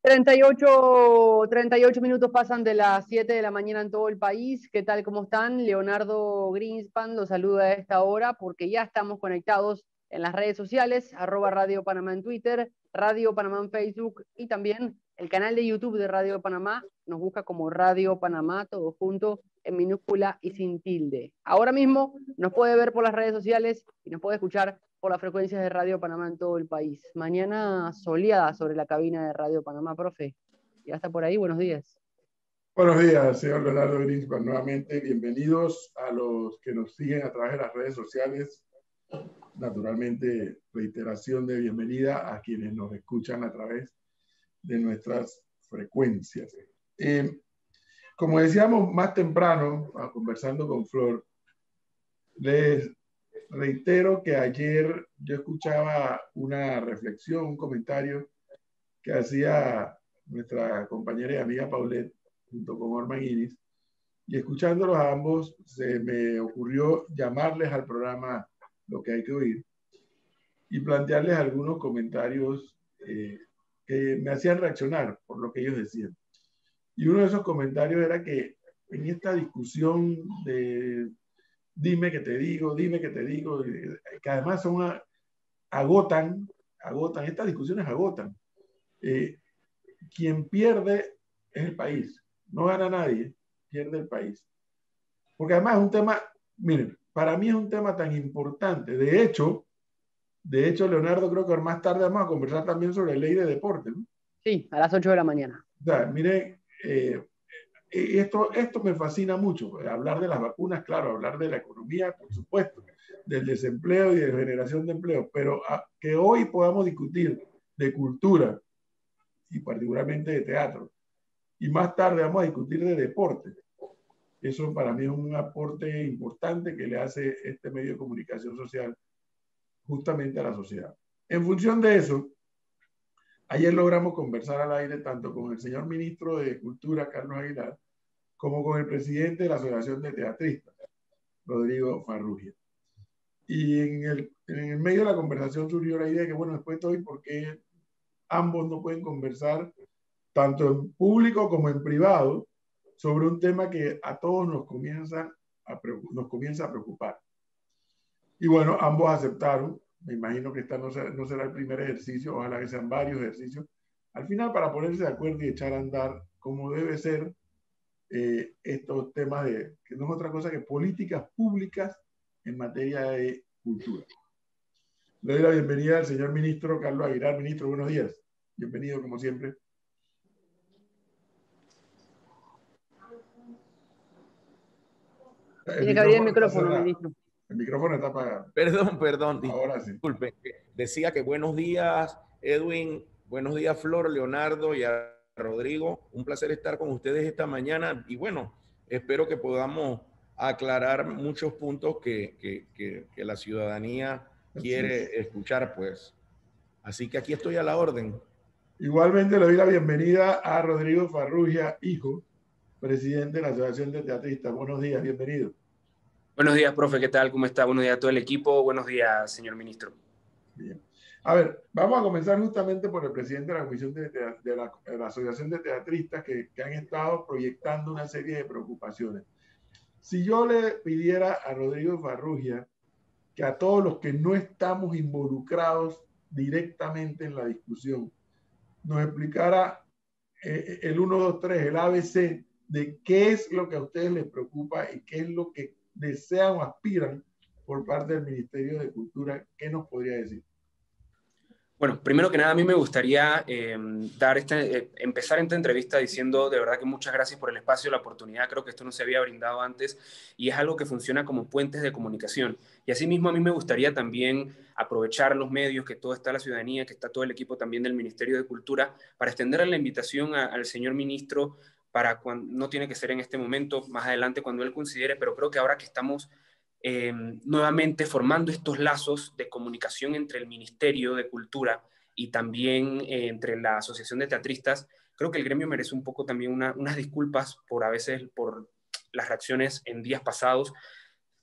38 minutos pasan de las 7 de la mañana en todo el país. ¿Qué tal? ¿Cómo están? Leonardo Greenspan los saluda a esta hora porque ya estamos conectados en las redes sociales, @Radio Panamá en Twitter, Radio Panamá en Facebook y también el canal de YouTube de Radio Panamá. Nos busca como Radio Panamá, todo junto, en minúscula y sin tilde. Ahora mismo nos puede ver por las redes sociales y nos puede escuchar por las frecuencias de Radio Panamá en todo el país. Mañana soleada sobre la cabina de Radio Panamá, profe. Ya está por ahí, buenos días. Buenos días, señor Leonardo Greenspan. Nuevamente, bienvenidos a los que nos siguen a través de las redes sociales. Naturalmente, reiteración de bienvenida a quienes nos escuchan a través de nuestras frecuencias. Como decíamos más temprano, conversando con Flor, les reitero que ayer yo escuchaba una reflexión, un comentario que hacía nuestra compañera y amiga Paulette junto con Orman Iris, y escuchándolos a ambos se me ocurrió llamarles al programa Lo que hay que oír y plantearles algunos comentarios que me hacían reaccionar por lo que ellos decían. Y uno de esos comentarios era que en esta discusión de dime que te digo, que además agotan, estas discusiones agotan. Quien pierde es el país, no gana nadie, pierde el país. Porque además es un tema, miren, para mí es un tema tan importante. De hecho, Leonardo, creo que más tarde vamos a conversar también sobre ley de deporte, ¿no? Sí, a las 8 de la mañana. O sea, miren, esto me fascina mucho, hablar de las vacunas, claro, hablar de la economía, por supuesto, del desempleo y de generación de empleo, pero que hoy podamos discutir de cultura y particularmente de teatro, y más tarde vamos a discutir de deporte. Eso para mí es un aporte importante que le hace este medio de comunicación social justamente a la sociedad. En función de eso, ayer logramos conversar al aire tanto con el señor ministro de Cultura, Carlos Aguilar, como con el presidente de la Asociación de Teatristas, Rodrigo Farrugia. Y en el medio de la conversación surgió la idea de que, bueno, después de todo, ¿y por qué ambos no pueden conversar tanto en público como en privado sobre un tema que a todos nos comienza a preocupar? Y bueno, ambos aceptaron. Me imagino que esta no será el primer ejercicio, ojalá que sean varios ejercicios. Al final, para ponerse de acuerdo y echar a andar como debe ser estos temas que no es otra cosa que políticas públicas en materia de cultura. Le doy la bienvenida al señor ministro Carlos Aguilar. Ministro, buenos días. Bienvenido, como siempre. Tiene que abrir el micrófono, ministro. El micrófono está apagado. Perdón. Ahora sí. Disculpe. Decía que buenos días, Edwin. Buenos días, Flor, Leonardo y a Rodrigo. Un placer estar con ustedes esta mañana. Y bueno, espero que podamos aclarar muchos puntos que la ciudadanía quiere escuchar, pues. Así que aquí estoy a la orden. Igualmente le doy la bienvenida a Rodrigo Farrugia, hijo, presidente de la Asociación de Teatristas. Buenos días, bienvenido. Buenos días, profe, ¿qué tal? ¿Cómo está? Buenos días a todo el equipo. Buenos días, señor ministro. Bien. A ver, vamos a comenzar justamente por el presidente de la Comisión de la Asociación de Teatristas que han estado proyectando una serie de preocupaciones. Si yo le pidiera a Rodrigo Farrugia que a todos los que no estamos involucrados directamente en la discusión nos explicara el 1, 2, 3, el ABC de qué es lo que a ustedes les preocupa y qué es lo que desean o aspiran por parte del Ministerio de Cultura, ¿qué nos podría decir? Bueno, primero que nada, a mí me gustaría empezar esta entrevista diciendo de verdad que muchas gracias por el espacio, la oportunidad. Creo que esto no se había brindado antes y es algo que funciona como puentes de comunicación. Y asimismo, a mí me gustaría también aprovechar los medios, que todo está la ciudadanía, que está todo el equipo también del Ministerio de Cultura, para extender la invitación al señor ministro para cuando, no tiene que ser en este momento, más adelante cuando él considere, pero creo que ahora que estamos nuevamente formando estos lazos de comunicación entre el Ministerio de Cultura y también entre la Asociación de Teatristas, creo que el gremio merece un poco también unas disculpas por a veces por las reacciones en días pasados.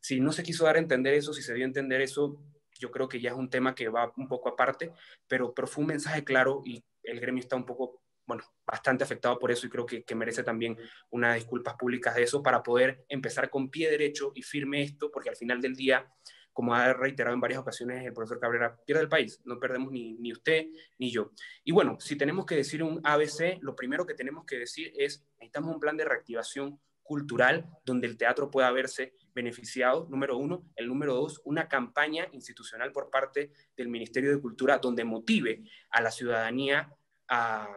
Si no se quiso dar a entender eso, si se dio a entender eso, yo creo que ya es un tema que va un poco aparte, pero fue un mensaje claro y el gremio está un poco bueno, bastante afectado por eso y creo que merece también unas disculpas públicas de eso para poder empezar con pie derecho y firme esto, porque al final del día, como ha reiterado en varias ocasiones el profesor Cabrera, pierde el país, no perdemos ni usted ni yo. Y bueno, si tenemos que decir un ABC, lo primero que tenemos que decir es, necesitamos un plan de reactivación cultural donde el teatro pueda verse beneficiado, número uno. El número dos, una campaña institucional por parte del Ministerio de Cultura donde motive a la ciudadanía a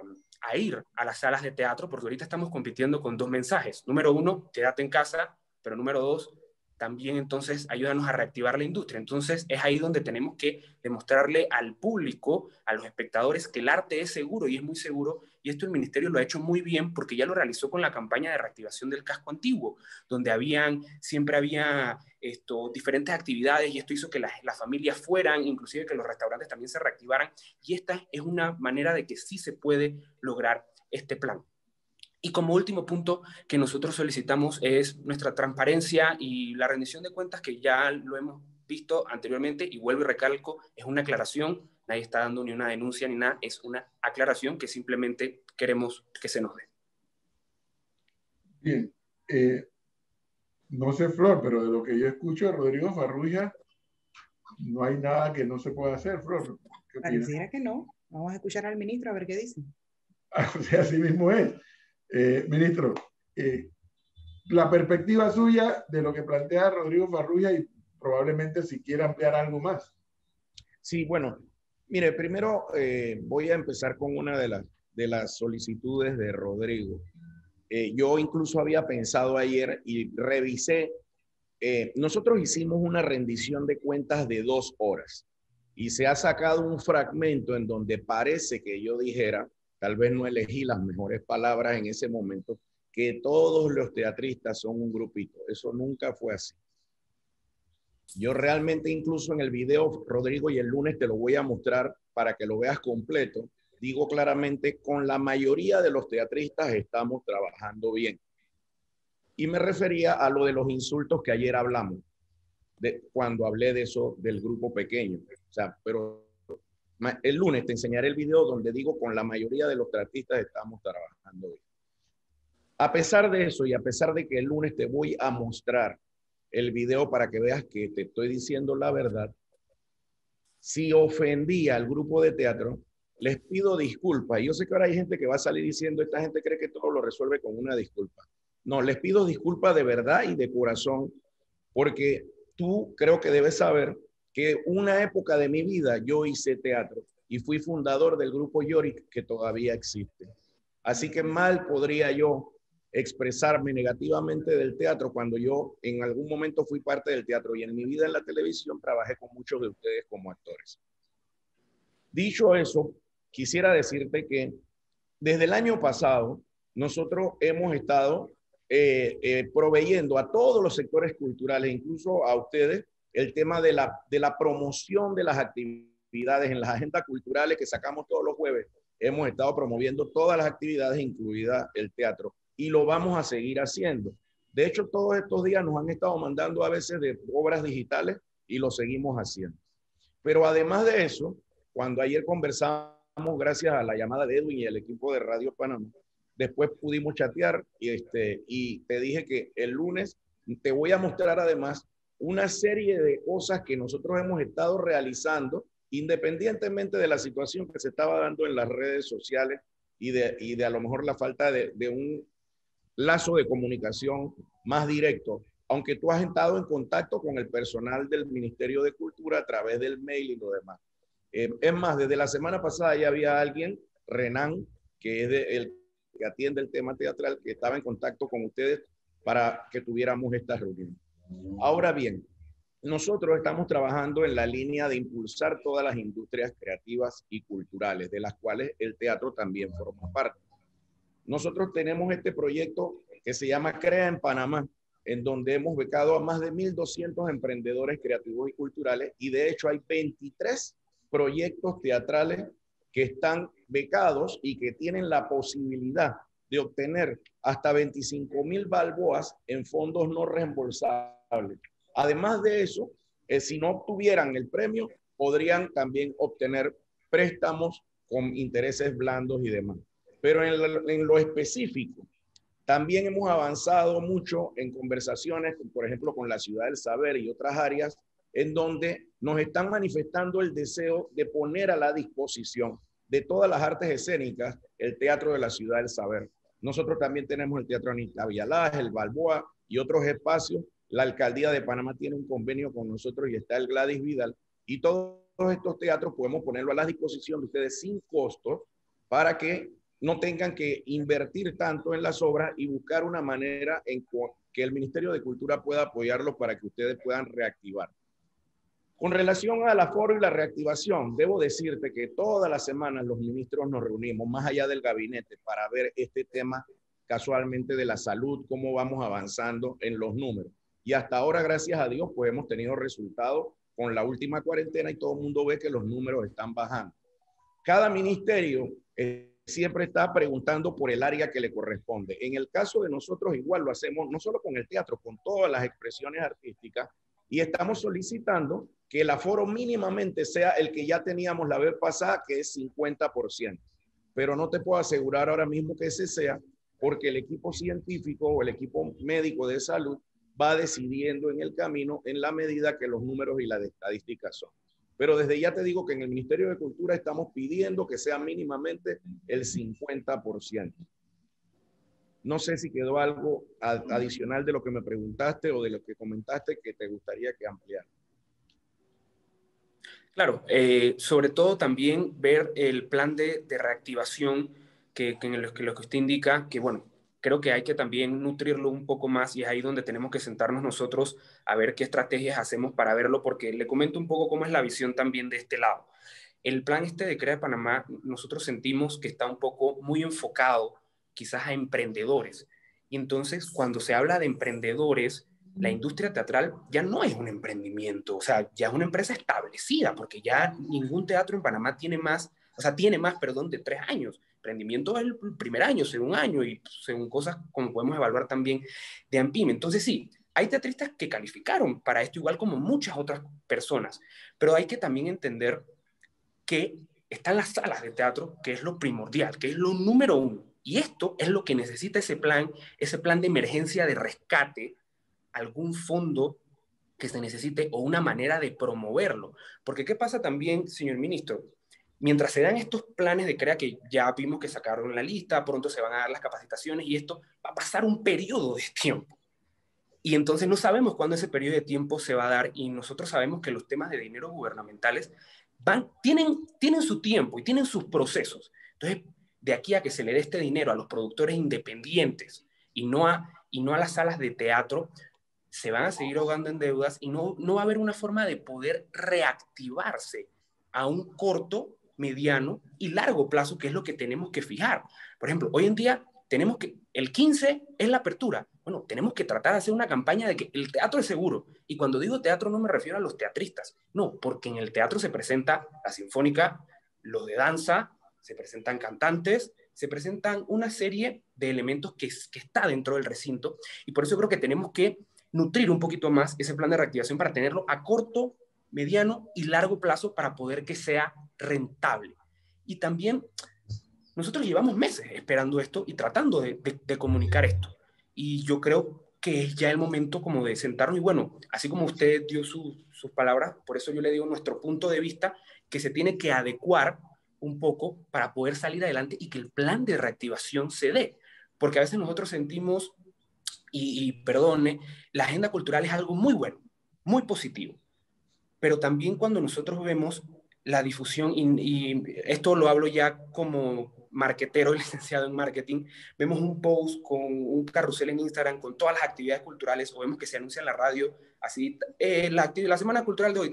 ir a las salas de teatro, porque ahorita estamos compitiendo con dos mensajes. Número uno, quédate en casa, pero número dos, también entonces ayúdanos a reactivar la industria. Entonces es ahí donde tenemos que demostrarle al público, a los espectadores, que el arte es seguro y es muy seguro, y esto el ministerio lo ha hecho muy bien porque ya lo realizó con la campaña de reactivación del casco antiguo, donde siempre había diferentes actividades y esto hizo que las familias fueran, inclusive que los restaurantes también se reactivaran, y esta es una manera de que sí se puede lograr este plan. Y como último punto que nosotros solicitamos es nuestra transparencia y la rendición de cuentas, que ya lo hemos visto anteriormente, y vuelvo y recalco, es una aclaración, nadie está dando ni una denuncia ni nada, es una aclaración que simplemente queremos que se nos dé. Bien, no sé, Flor, pero de lo que yo escucho de Rodrigo Farrugia, no hay nada que no se pueda hacer, Flor. Pareciera que no. Vamos a escuchar al ministro a ver qué dice. O sea, así mismo es. Ministro, la perspectiva suya de lo que plantea Rodrigo Farrugia y probablemente si quiere ampliar algo más. Sí, bueno, mire, primero voy a empezar con una de las solicitudes de Rodrigo. Yo incluso había pensado ayer y revisé, nosotros hicimos una rendición de cuentas de 2 horas y se ha sacado un fragmento en donde parece que yo dijera, tal vez no elegí las mejores palabras en ese momento, que todos los teatristas son un grupito. Eso nunca fue así. Yo realmente incluso en el video, Rodrigo, y el lunes te lo voy a mostrar para que lo veas completo, digo claramente, con la mayoría de los teatristas estamos trabajando bien. Y me refería a lo de los insultos que ayer hablamos, cuando hablé de eso del grupo pequeño. O sea, pero el lunes te enseñaré el video donde digo con la mayoría de los teatristas estamos trabajando bien. A pesar de eso y a pesar de que el lunes te voy a mostrar el video para que veas que te estoy diciendo la verdad, si ofendí al grupo de teatro, les pido disculpas. Yo sé que ahora hay gente que va a salir diciendo, esta gente cree que todo lo resuelve con una disculpa. No, les pido disculpas de verdad y de corazón, porque tú creo que debes saber que una época de mi vida yo hice teatro y fui fundador del grupo Yorick, que todavía existe. Así que mal podría yo expresarme negativamente del teatro cuando yo en algún momento fui parte del teatro y en mi vida en la televisión trabajé con muchos de ustedes como actores. Dicho eso, quisiera decirte que desde el año pasado nosotros hemos estado proveyendo a todos los sectores culturales, incluso a ustedes, el tema de la promoción de las actividades en las agendas culturales que sacamos todos los jueves. Hemos estado promoviendo todas las actividades, incluida el teatro, y lo vamos a seguir haciendo. De hecho, todos estos días nos han estado mandando a veces de obras digitales y lo seguimos haciendo. Pero además de eso, cuando ayer conversamos, gracias a la llamada de Edwin y el equipo de Radio Panamá, después pudimos chatear y te dije que el lunes te voy a mostrar además una serie de cosas que nosotros hemos estado realizando independientemente de la situación que se estaba dando en las redes sociales y de a lo mejor la falta de un lazo de comunicación más directo, aunque tú has estado en contacto con el personal del Ministerio de Cultura a través del mail y lo demás. Es más, desde la semana pasada ya había alguien, Renan, que es el que atiende el tema teatral, que estaba en contacto con ustedes para que tuviéramos esta reunión. Ahora bien, nosotros estamos trabajando en la línea de impulsar todas las industrias creativas y culturales, de las cuales el teatro también forma parte. Nosotros tenemos este proyecto que se llama Crea en Panamá, en donde hemos becado a más de 1.200 emprendedores creativos y culturales, y de hecho hay 23 proyectos teatrales que están becados y que tienen la posibilidad de obtener hasta 25,000 balboas en fondos no reembolsables. Además de eso, si no obtuvieran el premio, podrían también obtener préstamos con intereses blandos y demás. Pero en lo específico, también hemos avanzado mucho en conversaciones, por ejemplo, con la Ciudad del Saber y otras áreas, en donde nos están manifestando el deseo de poner a la disposición de todas las artes escénicas el Teatro de la Ciudad del Saber. Nosotros también tenemos el Teatro Anita Villalaz, el Balboa y otros espacios. La Alcaldía de Panamá tiene un convenio con nosotros y está el Gladys Vidal. Y todos estos teatros podemos ponerlo a la disposición de ustedes sin costo para que no tengan que invertir tanto en las obras y buscar una manera en que el Ministerio de Cultura pueda apoyarlos para que ustedes puedan reactivar. Con relación al aforo y la reactivación, debo decirte que todas las semanas los ministros nos reunimos, más allá del gabinete, para ver este tema casualmente de la salud, cómo vamos avanzando en los números. Y hasta ahora, gracias a Dios, pues hemos tenido resultados con la última cuarentena y todo el mundo ve que los números están bajando. Cada ministerio siempre está preguntando por el área que le corresponde. En el caso de nosotros igual lo hacemos, no solo con el teatro, con todas las expresiones artísticas, y estamos solicitando que el aforo mínimamente sea el que ya teníamos la vez pasada, que es 50%. Pero no te puedo asegurar ahora mismo que ese sea, porque el equipo científico o el equipo médico de salud va decidiendo en el camino en la medida que los números y las estadísticas son. Pero desde ya te digo que en el Ministerio de Cultura estamos pidiendo que sea mínimamente el 50%. No sé si quedó algo adicional de lo que me preguntaste o de lo que comentaste que te gustaría que ampliara. Claro, sobre todo también ver el plan de reactivación que lo que usted indica, que bueno, creo que hay que también nutrirlo un poco más y es ahí donde tenemos que sentarnos nosotros a ver qué estrategias hacemos para verlo, porque le comento un poco cómo es la visión también de este lado. El plan de Crea Panamá, nosotros sentimos que está un poco muy enfocado quizás a emprendedores. Y entonces, cuando se habla de emprendedores, la industria teatral ya no es un emprendimiento, o sea, ya es una empresa establecida, porque ya ningún teatro en Panamá tiene más, perdón, de 3 años. Emprendimiento es el primer año, segundo año, y según cosas como podemos evaluar también de ANPIM. Entonces, sí, hay teatristas que calificaron para esto, igual como muchas otras personas, pero hay que también entender que están las salas de teatro, que es lo primordial, que es lo número uno. Y esto es lo que necesita ese plan de emergencia de rescate, algún fondo que se necesite o una manera de promoverlo. Porque ¿qué pasa también, señor ministro? Mientras se dan estos planes de CREA, que ya vimos que sacaron la lista, pronto se van a dar las capacitaciones y esto va a pasar un periodo de tiempo. Y entonces no sabemos cuándo ese periodo de tiempo se va a dar y nosotros sabemos que los temas de dinero gubernamentales tienen su tiempo y tienen sus procesos. Entonces, de aquí a que se le dé este dinero a los productores independientes y no a las salas de teatro, se van a seguir ahogando en deudas y no va a haber una forma de poder reactivarse a un corto, mediano y largo plazo, que es lo que tenemos que fijar. Por ejemplo, hoy en día tenemos que, el 15 es la apertura. Bueno, tenemos que tratar de hacer una campaña de que el teatro es seguro. Y cuando digo teatro no me refiero a los teatristas, no, porque en el teatro se presenta la sinfónica, los de danza, se presentan cantantes, se presentan una serie de elementos que está dentro del recinto y por eso creo que tenemos que nutrir un poquito más ese plan de reactivación para tenerlo a corto, mediano y largo plazo para poder que sea rentable. Y también nosotros llevamos meses esperando esto y tratando de comunicar esto. Y yo creo que es ya el momento como de sentarnos y bueno, así como usted dio sus palabras, por eso yo le digo nuestro punto de vista, que se tiene que adecuar un poco para poder salir adelante y que el plan de reactivación se dé. Porque a veces nosotros sentimos, y perdone, la agenda cultural es algo muy bueno, muy positivo. Pero también cuando nosotros vemos la difusión, y esto lo hablo ya como marketero, licenciado en marketing, vemos un post con un carrusel en Instagram con todas las actividades culturales, o vemos que se anuncia en la radio, así, la semana cultural de hoy,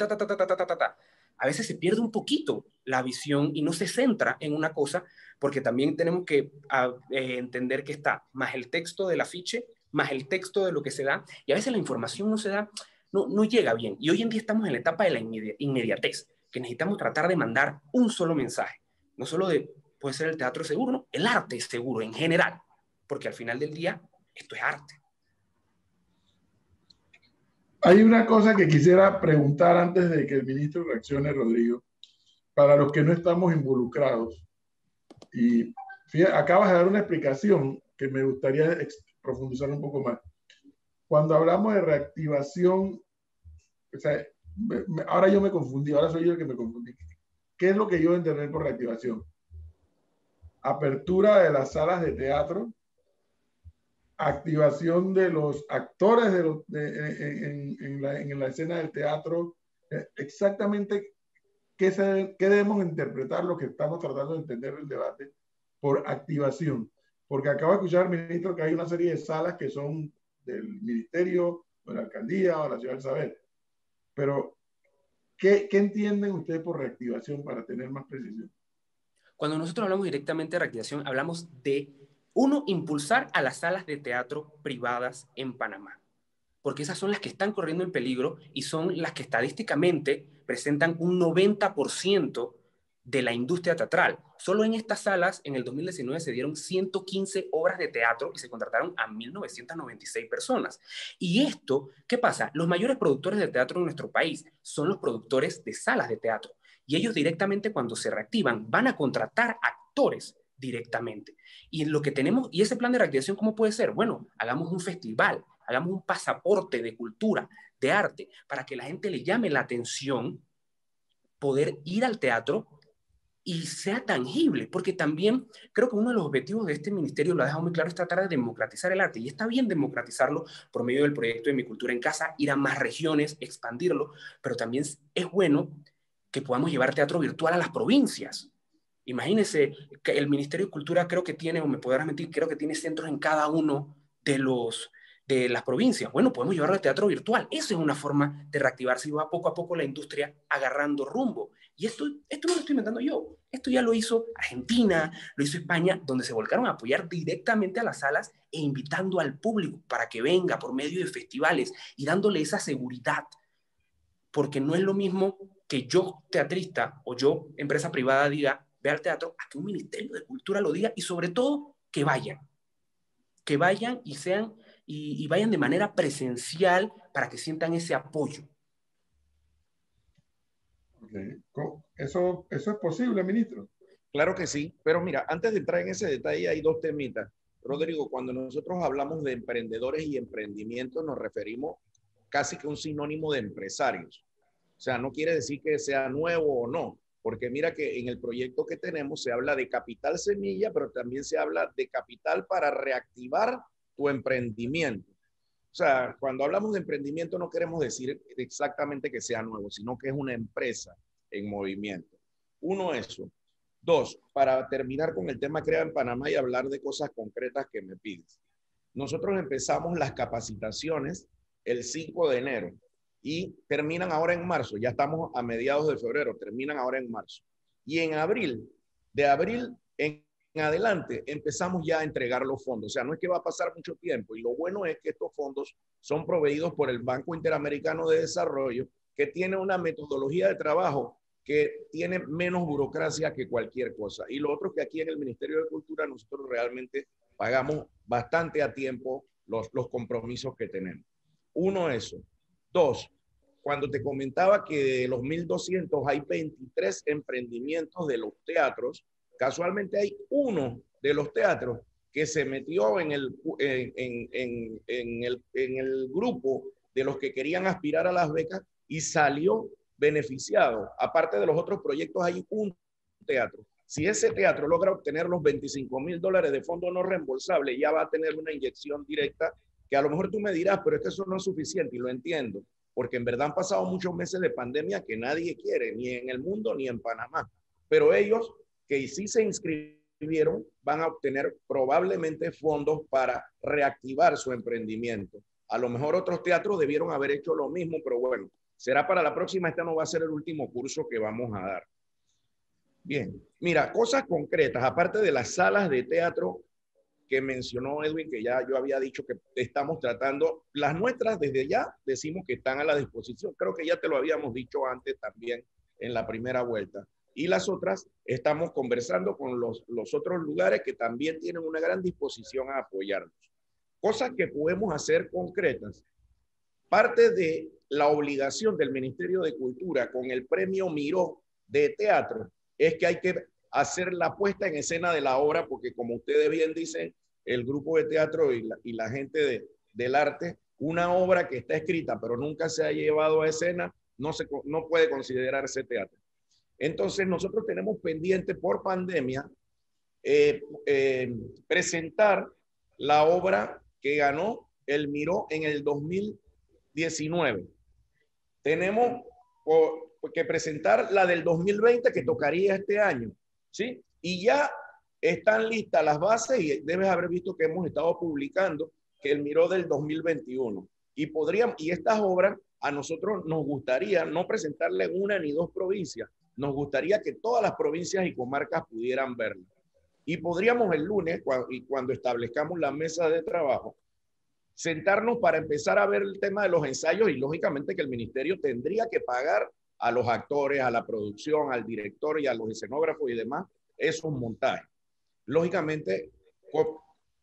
a veces se pierde un poquito la visión y no se centra en una cosa, porque también tenemos que entender que está más el texto del afiche, más el texto de lo que se da, y a veces la información no se da, no llega bien. Y hoy en día estamos en la etapa de la inmediatez, que necesitamos tratar de mandar un solo mensaje, no solo puede ser el teatro seguro, ¿no? El arte es seguro en general, porque al final del día esto es arte. Hay una cosa que quisiera preguntar antes de que el ministro reaccione, Rodrigo. Para los que no estamos involucrados, y Fíjate, acabas de dar una explicación que me gustaría profundizar un poco más. Cuando hablamos de reactivación, o sea, ahora yo me confundí, ahora soy yo el que me confundí. ¿Qué es lo que yo entendí por reactivación? Apertura de las salas de teatro, activación de los actores en la escena del teatro, exactamente qué debemos interpretar lo que estamos tratando de entender el debate por activación. Porque acabo de escuchar, ministro, que hay una serie de salas que son del ministerio, o de la alcaldía, o de la ciudad de Isabel. Pero, ¿qué entienden ustedes por reactivación para tener más precisión? Cuando nosotros hablamos directamente de reactivación, hablamos de, uno, impulsar a las salas de teatro privadas en Panamá, porque esas son las que están corriendo en peligro y son las que estadísticamente presentan un 90% de la industria teatral. Solo en estas salas, en el 2019, se dieron 115 obras de teatro y se contrataron a 1.996 personas. Y esto, ¿qué pasa? Los mayores productores de teatro en nuestro país son los productores de salas de teatro. Y ellos directamente, cuando se reactivan, van a contratar actores directamente. Y lo que tenemos, y ese plan de reactivación, ¿cómo puede ser? Bueno, hagamos un festival, hagamos un pasaporte de cultura, de arte, para que la gente le llame la atención poder ir al teatro y sea tangible, porque también creo que uno de los objetivos de este ministerio, lo ha dejado muy claro, es tratar de democratizar el arte, y está bien democratizarlo por medio del proyecto de Mi Cultura en Casa, ir a más regiones, expandirlo, pero también es bueno que podamos llevar teatro virtual a las provincias. Imagínense que el Ministerio de Cultura creo que tiene, o me podrás mentir, creo que tiene centros en cada uno de las provincias. Bueno, podemos llevarlo al teatro virtual. Esa es una forma de reactivarse y va poco a poco la industria agarrando rumbo. Y esto no lo estoy inventando yo. Esto ya lo hizo Argentina, lo hizo España, donde se volcaron a apoyar directamente a las salas e invitando al público para que venga por medio de festivales y dándole esa seguridad. Porque no es lo mismo que yo, teatrista, o yo, empresa privada, diga, ve al teatro, a que un Ministerio de Cultura lo diga, y sobre todo, que vayan y sean, y vayan de manera presencial para que sientan ese apoyo. Okay. ¿Eso es posible, ministro? Claro que sí, pero mira, antes de entrar en ese detalle hay dos temitas. Rodrigo, cuando nosotros hablamos de emprendedores y emprendimiento, nos referimos casi que un sinónimo de empresarios. O sea, no quiere decir que sea nuevo o no, porque mira que en el proyecto que tenemos se habla de capital semilla, pero también se habla de capital para reactivar tu emprendimiento. O sea, cuando hablamos de emprendimiento no queremos decir exactamente que sea nuevo, sino que es una empresa en movimiento. Uno, eso. Dos, para terminar con el tema Crea en Panamá y hablar de cosas concretas que me pides. Nosotros empezamos las capacitaciones el 5 de enero y terminan ahora en marzo. Ya estamos a mediados de febrero, terminan ahora en marzo. Y en abril, de abril en adelante, empezamos ya a entregar los fondos. O sea, no es que va a pasar mucho tiempo. Y lo bueno es que estos fondos son proveídos por el Banco Interamericano de Desarrollo, que tiene una metodología de trabajo que tiene menos burocracia que cualquier cosa. Y lo otro es que aquí en el Ministerio de Cultura nosotros realmente pagamos bastante a tiempo los compromisos que tenemos. Uno, eso. Dos, cuando te comentaba que de los 1.200 hay 23 emprendimientos de los teatros, casualmente hay uno de los teatros que se metió en el grupo de los que querían aspirar a las becas y salió beneficiado. Aparte de los otros proyectos, hay un teatro. Si ese teatro logra obtener los $25,000 de fondo no reembolsable, ya va a tener una inyección directa que a lo mejor tú me dirás, pero es que eso no es suficiente, y lo entiendo, porque en verdad han pasado muchos meses de pandemia que nadie quiere, ni en el mundo ni en Panamá. Pero ellos que sí se inscribieron van a obtener probablemente fondos para reactivar su emprendimiento. A lo mejor otros teatros debieron haber hecho lo mismo, pero bueno, será para la próxima. Este no va a ser el último curso que vamos a dar. Bien, mira, cosas concretas, aparte de las salas de teatro que mencionó Edwin, que ya yo había dicho que estamos tratando, las nuestras desde ya decimos que están a la disposición. Creo que ya te lo habíamos dicho antes también en la primera vuelta. Y las otras estamos conversando con los otros lugares que también tienen una gran disposición a apoyarnos. Cosas que podemos hacer concretas. Parte de la obligación del Ministerio de Cultura con el premio Miró de teatro es que hay que hacer la puesta en escena de la obra, porque como ustedes bien dicen, el grupo de teatro y la gente del arte, una obra que está escrita pero nunca se ha llevado a escena, no puede considerarse teatro. Entonces nosotros tenemos pendiente por pandemia presentar la obra que ganó el Miró en el 2019. Tenemos que presentar la del 2020 que tocaría este año, ¿sí? Y ya están listas las bases y debes haber visto que hemos estado publicando que el Miró del 2021. Y estas obras a nosotros nos gustaría no presentarle en una ni dos provincias, nos gustaría que todas las provincias y comarcas pudieran verla. Y podríamos el lunes, cuando establezcamos la mesa de trabajo, sentarnos para empezar a ver el tema de los ensayos y lógicamente que el ministerio tendría que pagar a los actores, a la producción, al director y a los escenógrafos y demás esos montajes. Lógicamente,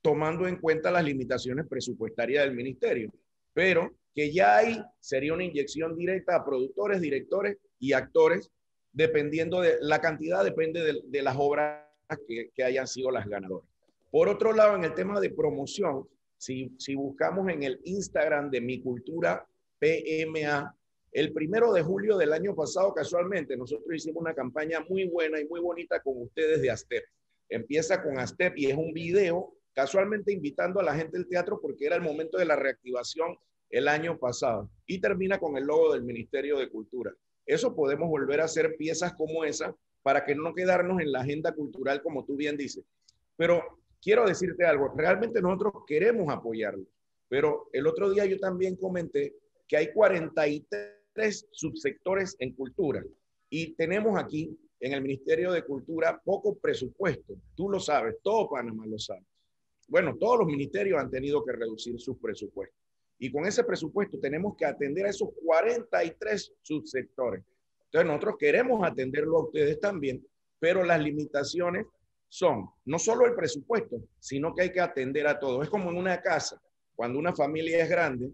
tomando en cuenta las limitaciones presupuestarias del ministerio, pero que ya ahí sería una inyección directa a productores, directores y actores, dependiendo de la cantidad, depende de las obras que hayan sido las ganadoras. Por otro lado, en el tema de promoción, si buscamos en el Instagram de Mi Cultura PMA, el 1 de julio del año pasado, casualmente, nosotros hicimos una campaña muy buena y muy bonita con ustedes de ASTEP. Empieza con ASTEP y es un video, casualmente invitando a la gente del teatro porque era el momento de la reactivación el año pasado. Y termina con el logo del Ministerio de Cultura. Eso podemos volver a hacer piezas como esa para que no quedarnos en la agenda cultural, como tú bien dices. Pero quiero decirte algo, realmente nosotros queremos apoyarlo, pero el otro día yo también comenté que hay 43 subsectores en cultura y tenemos aquí en el Ministerio de Cultura poco presupuesto. Tú lo sabes, todo Panamá lo sabe. Bueno, todos los ministerios han tenido que reducir sus presupuestos. Y con ese presupuesto tenemos que atender a esos 43 subsectores. Entonces nosotros queremos atenderlo a ustedes también, pero las limitaciones son no solo el presupuesto, sino que hay que atender a todos. Es como en una casa, cuando una familia es grande,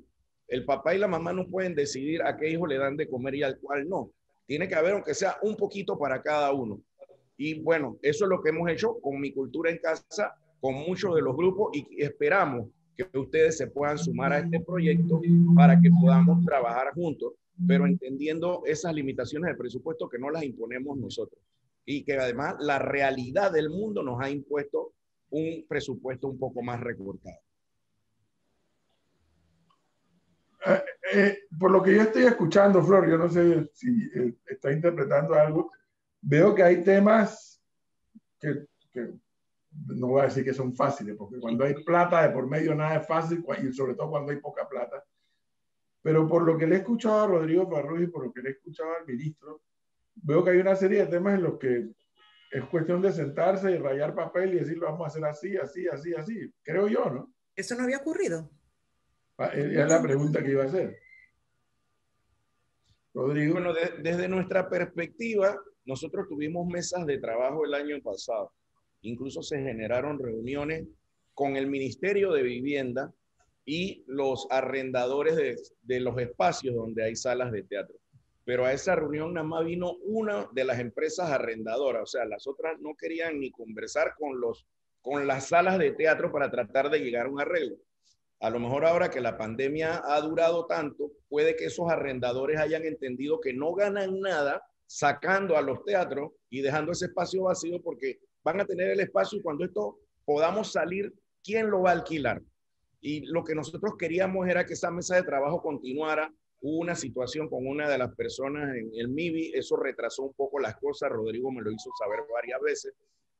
el papá y la mamá no pueden decidir a qué hijo le dan de comer y al cual no. Tiene que haber, aunque sea un poquito para cada uno. Y bueno, eso es lo que hemos hecho con Mi Cultura en Casa, con muchos de los grupos y esperamos que ustedes se puedan sumar a este proyecto para que podamos trabajar juntos, pero entendiendo esas limitaciones de presupuesto que no las imponemos nosotros y que además la realidad del mundo nos ha impuesto un presupuesto un poco más recortado. Por lo que yo estoy escuchando, Flor, yo no sé si está interpretando algo, veo que hay temas que no voy a decir que son fáciles, porque cuando hay plata de por medio nada es fácil, y sobre todo cuando hay poca plata. Pero por lo que le he escuchado a Rodrigo Farrús y por lo que le he escuchado al ministro, veo que hay una serie de temas en los que es cuestión de sentarse y rayar papel y decir, lo vamos a hacer así, así, así, así. Creo yo, ¿no? Eso no había ocurrido. Es la pregunta que iba a hacer. Rodrigo. Bueno, desde nuestra perspectiva, nosotros tuvimos mesas de trabajo el año pasado. Incluso se generaron reuniones con el Ministerio de Vivienda y los arrendadores de los espacios donde hay salas de teatro. Pero a esa reunión nada más vino una de las empresas arrendadoras, o sea, las otras no querían ni conversar con las salas de teatro para tratar de llegar a un arreglo. A lo mejor ahora que la pandemia ha durado tanto, puede que esos arrendadores hayan entendido que no ganan nada sacando a los teatros y dejando ese espacio vacío porque van a tener el espacio y cuando esto podamos salir, ¿quién lo va a alquilar? Y lo que nosotros queríamos era que esa mesa de trabajo continuara. Hubo una situación con una de las personas en el MIBI, eso retrasó un poco las cosas, Rodrigo me lo hizo saber varias veces,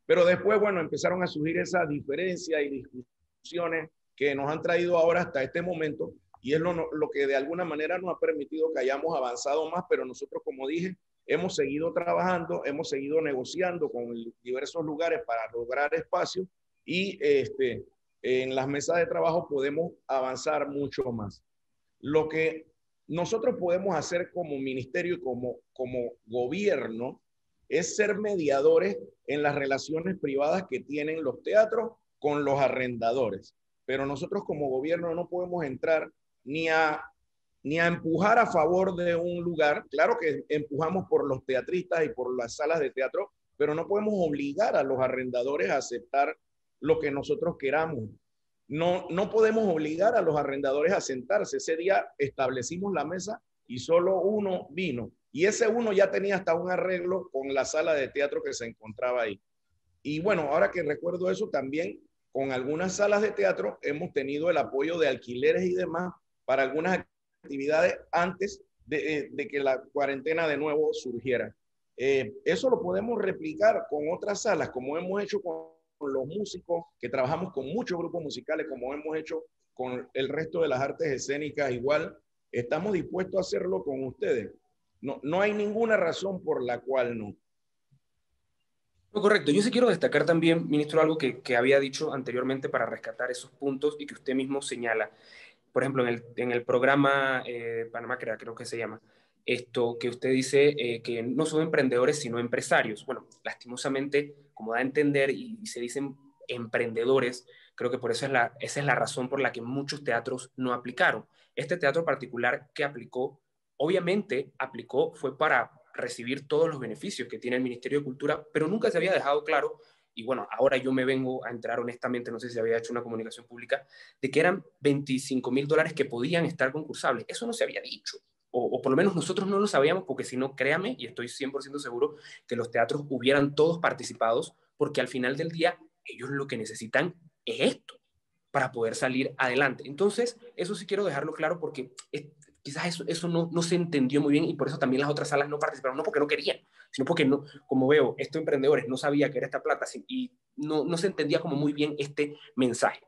pero después, bueno, empezaron a surgir esas diferencias y discusiones que nos han traído ahora hasta este momento y es lo que de alguna manera nos ha permitido que hayamos avanzado más, pero nosotros, como dije, hemos seguido trabajando, hemos seguido negociando con diversos lugares para lograr espacio y en las mesas de trabajo podemos avanzar mucho más. Lo que nosotros podemos hacer como ministerio y como gobierno es ser mediadores en las relaciones privadas que tienen los teatros con los arrendadores. Pero nosotros como gobierno no podemos entrar ni a empujar a favor de un lugar. Claro que empujamos por los teatristas y por las salas de teatro, pero no podemos obligar a los arrendadores a aceptar lo que nosotros queramos. No podemos obligar a los arrendadores a sentarse. Ese día establecimos la mesa y solo uno vino. Y ese uno ya tenía hasta un arreglo con la sala de teatro que se encontraba ahí. Y bueno, ahora que recuerdo eso, también con algunas salas de teatro hemos tenido el apoyo de alquileres y demás para algunas actividades antes de que la cuarentena de nuevo surgiera. Eso lo podemos replicar con otras salas, como hemos hecho con los músicos, que trabajamos con muchos grupos musicales, como hemos hecho con el resto de las artes escénicas igual. Estamos dispuestos a hacerlo con ustedes. No hay ninguna razón por la cual no. No, correcto. Yo sí quiero destacar también, ministro, algo que había dicho anteriormente para rescatar esos puntos y que usted mismo señala. Por ejemplo, en el programa Panamá Crea, creo que se llama, esto que usted dice que no son emprendedores, sino empresarios. Bueno, lastimosamente, como da a entender y se dicen emprendedores, creo que por eso esa es la razón por la que muchos teatros no aplicaron. Este teatro particular que aplicó, obviamente aplicó, fue para recibir todos los beneficios que tiene el Ministerio de Cultura, pero nunca se había dejado claro, y bueno, ahora yo me vengo a enterar honestamente, no sé si había hecho una comunicación pública, de que eran $25,000 que podían estar concursables. Eso no se había dicho, o por lo menos nosotros no lo sabíamos, porque si no, créame, y estoy 100% seguro, que los teatros hubieran todos participados, porque al final del día ellos lo que necesitan es esto, para poder salir adelante. Entonces, eso sí quiero dejarlo claro porque quizás eso no se entendió muy bien y por eso también las otras salas no participaron, no porque no querían, sino porque no, como veo, estos emprendedores no sabían que era esta plata y no se entendía como muy bien este mensaje.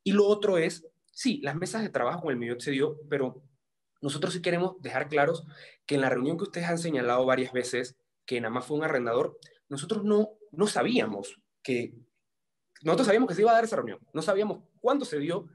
Y lo otro es, sí, las mesas de trabajo con el MIOT se dio, pero nosotros sí queremos dejar claros que en la reunión que ustedes han señalado varias veces, que nada más fue un arrendador, nosotros no sabíamos que nosotros sabíamos que se iba a dar esa reunión, no sabíamos cuándo se dio,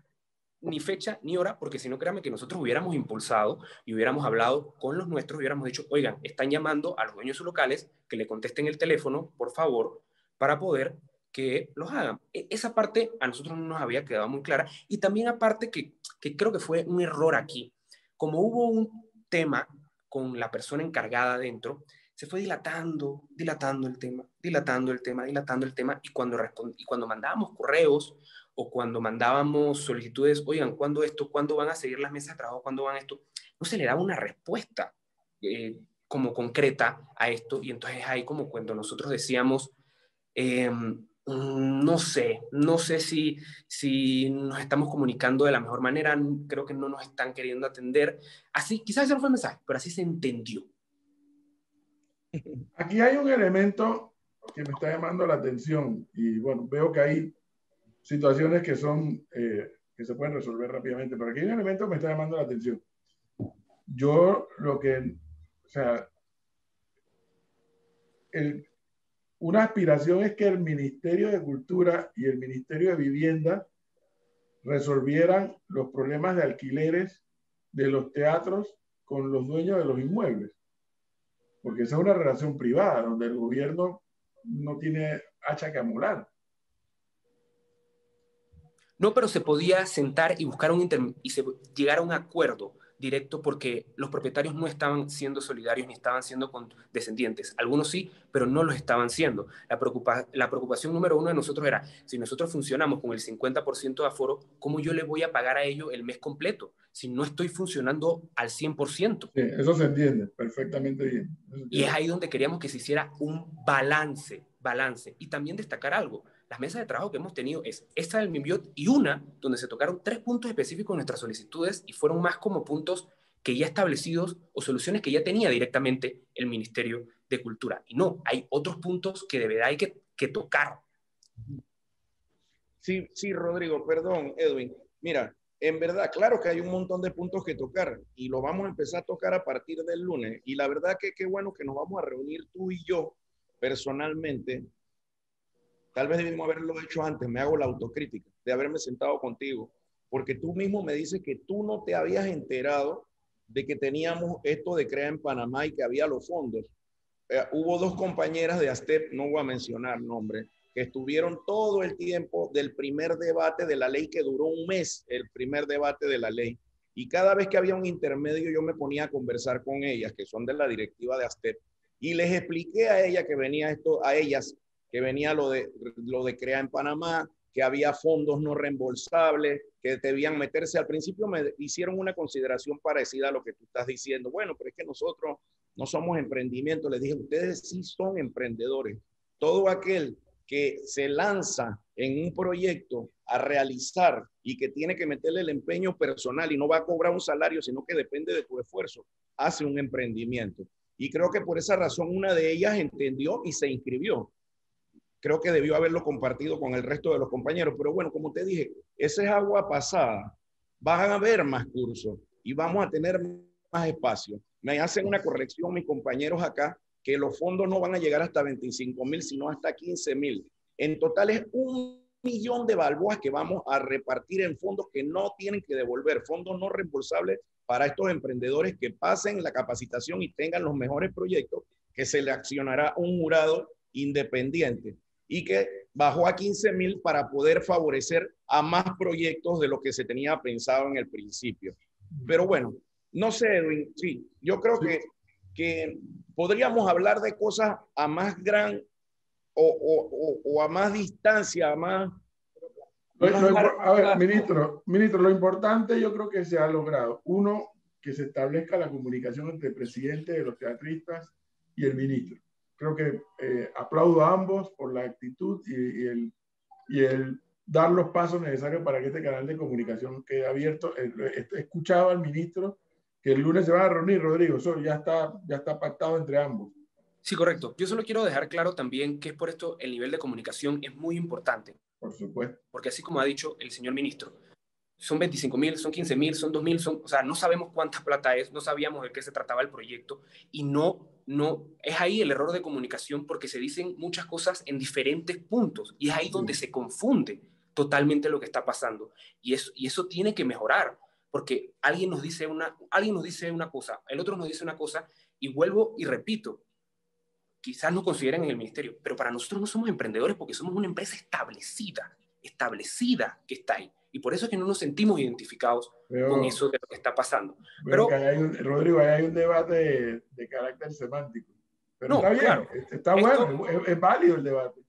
ni fecha ni hora, porque si no, créanme que nosotros hubiéramos impulsado y hubiéramos hablado con los nuestros, hubiéramos dicho, oigan, están llamando a los dueños locales, que le contesten el teléfono, por favor, para poder que los hagan. Esa parte a nosotros no nos había quedado muy clara, y también aparte que creo que fue un error aquí, como hubo un tema con la persona encargada adentro, se fue dilatando el tema, y cuando mandábamos correos o cuando mandábamos solicitudes, oigan, ¿cuándo esto? ¿Cuándo van a seguir las mesas de trabajo? ¿Cuándo van esto? No se le daba una respuesta como concreta a esto, y entonces ahí como cuando nosotros decíamos, no sé si nos estamos comunicando de la mejor manera, creo que no nos están queriendo atender. Así, quizás ese no fue el mensaje, pero así se entendió. Aquí hay un elemento que me está llamando la atención y bueno, veo que hay situaciones que son que se pueden resolver rápidamente, pero aquí hay un elemento que me está llamando la atención. Yo lo que, o sea, una aspiración es que el Ministerio de Cultura y el Ministerio de Vivienda resolvieran los problemas de alquileres de los teatros con los dueños de los inmuebles, porque esa es una relación privada donde el gobierno no tiene hacha que amolar. No, pero se podía sentar y buscar llegar a un acuerdo directo, porque los propietarios no estaban siendo solidarios ni estaban siendo condescendientes. Algunos sí, pero no los estaban siendo. La preocupación número uno de nosotros era, si nosotros funcionamos con el 50% de aforo, ¿cómo yo le voy a pagar a ellos el mes completo si no estoy funcionando al 100%? Sí, eso se entiende perfectamente bien. Y es ahí donde queríamos que se hiciera un balance. Y también destacar algo. Las mesas de trabajo que hemos tenido es esta del MIBIOT y una donde se tocaron 3 puntos específicos de nuestras solicitudes y fueron más como puntos que ya establecidos o soluciones que ya tenía directamente el Ministerio de Cultura. Y no, hay otros puntos que de verdad hay que tocar. Sí, Rodrigo, perdón, Edwin. Mira, en verdad, claro que hay un montón de puntos que tocar y lo vamos a empezar a tocar a partir del lunes. Y la verdad que qué bueno que nos vamos a reunir tú y yo personalmente. Tal vez debimos haberlo hecho antes, me hago la autocrítica de haberme sentado contigo, porque tú mismo me dices que tú no te habías enterado de que teníamos esto de CREA en Panamá y que había los fondos. Hubo 2 compañeras de ASTEP, no voy a mencionar nombres, que estuvieron todo el tiempo del primer debate de la ley, que duró un mes, el primer debate de la ley. Y cada vez que había un intermedio, yo me ponía a conversar con ellas, que son de la directiva de ASTEP, Y les expliqué a ella que venía esto, a ellas, que venía lo de CREA en Panamá, que había fondos no reembolsables, que debían meterse. Al principio me hicieron una consideración parecida a lo que tú estás diciendo. Bueno, pero es que nosotros no somos emprendimiento. Les dije, ustedes sí son emprendedores. Todo aquel que se lanza en un proyecto a realizar y que tiene que meterle el empeño personal y no va a cobrar un salario, sino que depende de tu esfuerzo, hace un emprendimiento. Y creo que por esa razón una de ellas entendió y se inscribió. Creo que debió haberlo compartido con el resto de los compañeros, pero bueno, como te dije, esa es agua pasada. Van a haber más cursos y vamos a tener más espacio. Me hacen una corrección mis compañeros acá, que los fondos no van a llegar hasta 25,000, sino hasta 15,000. En total es 1,000,000 de balboas que vamos a repartir en fondos que no tienen que devolver, fondos no reembolsables para estos emprendedores que pasen la capacitación y tengan los mejores proyectos, que se le accionará un jurado independiente y que bajó a 15,000 para poder favorecer a más proyectos de lo que se tenía pensado en el principio. Pero bueno, no sé, Edwin, sí, yo creo que podríamos hablar de cosas a más gran o a más distancia, a más... A ver, ministro, lo importante yo creo que se ha logrado. Uno, que se establezca la comunicación entre el presidente de los teatristas y el ministro. Creo que aplaudo a ambos por la actitud y el dar los pasos necesarios para que este canal de comunicación quede abierto. Escuchaba al ministro que el lunes se van a reunir, Rodrigo, eso ya está pactado entre ambos. Sí, correcto. Yo solo quiero dejar claro también que es por esto el nivel de comunicación es muy importante. Por supuesto. Porque así como ha dicho el señor ministro, son 25,000, son 15,000, son 2,000, o sea, no sabemos cuánta plata es, no sabíamos de qué se trataba el proyecto y no, es ahí el error de comunicación porque se dicen muchas cosas en diferentes puntos y es ahí donde se confunde totalmente lo que está pasando y eso tiene que mejorar porque alguien nos dice una cosa, el otro nos dice una cosa y vuelvo y repito, quizás nos consideren en el ministerio, pero para nosotros no somos emprendedores porque somos una empresa establecida que está ahí. Y por eso es que no nos sentimos identificados con eso de lo que está pasando. Pero Rodrigo, ahí hay un debate de carácter semántico. Pero no, está bien, claro, está bueno, es válido el debate.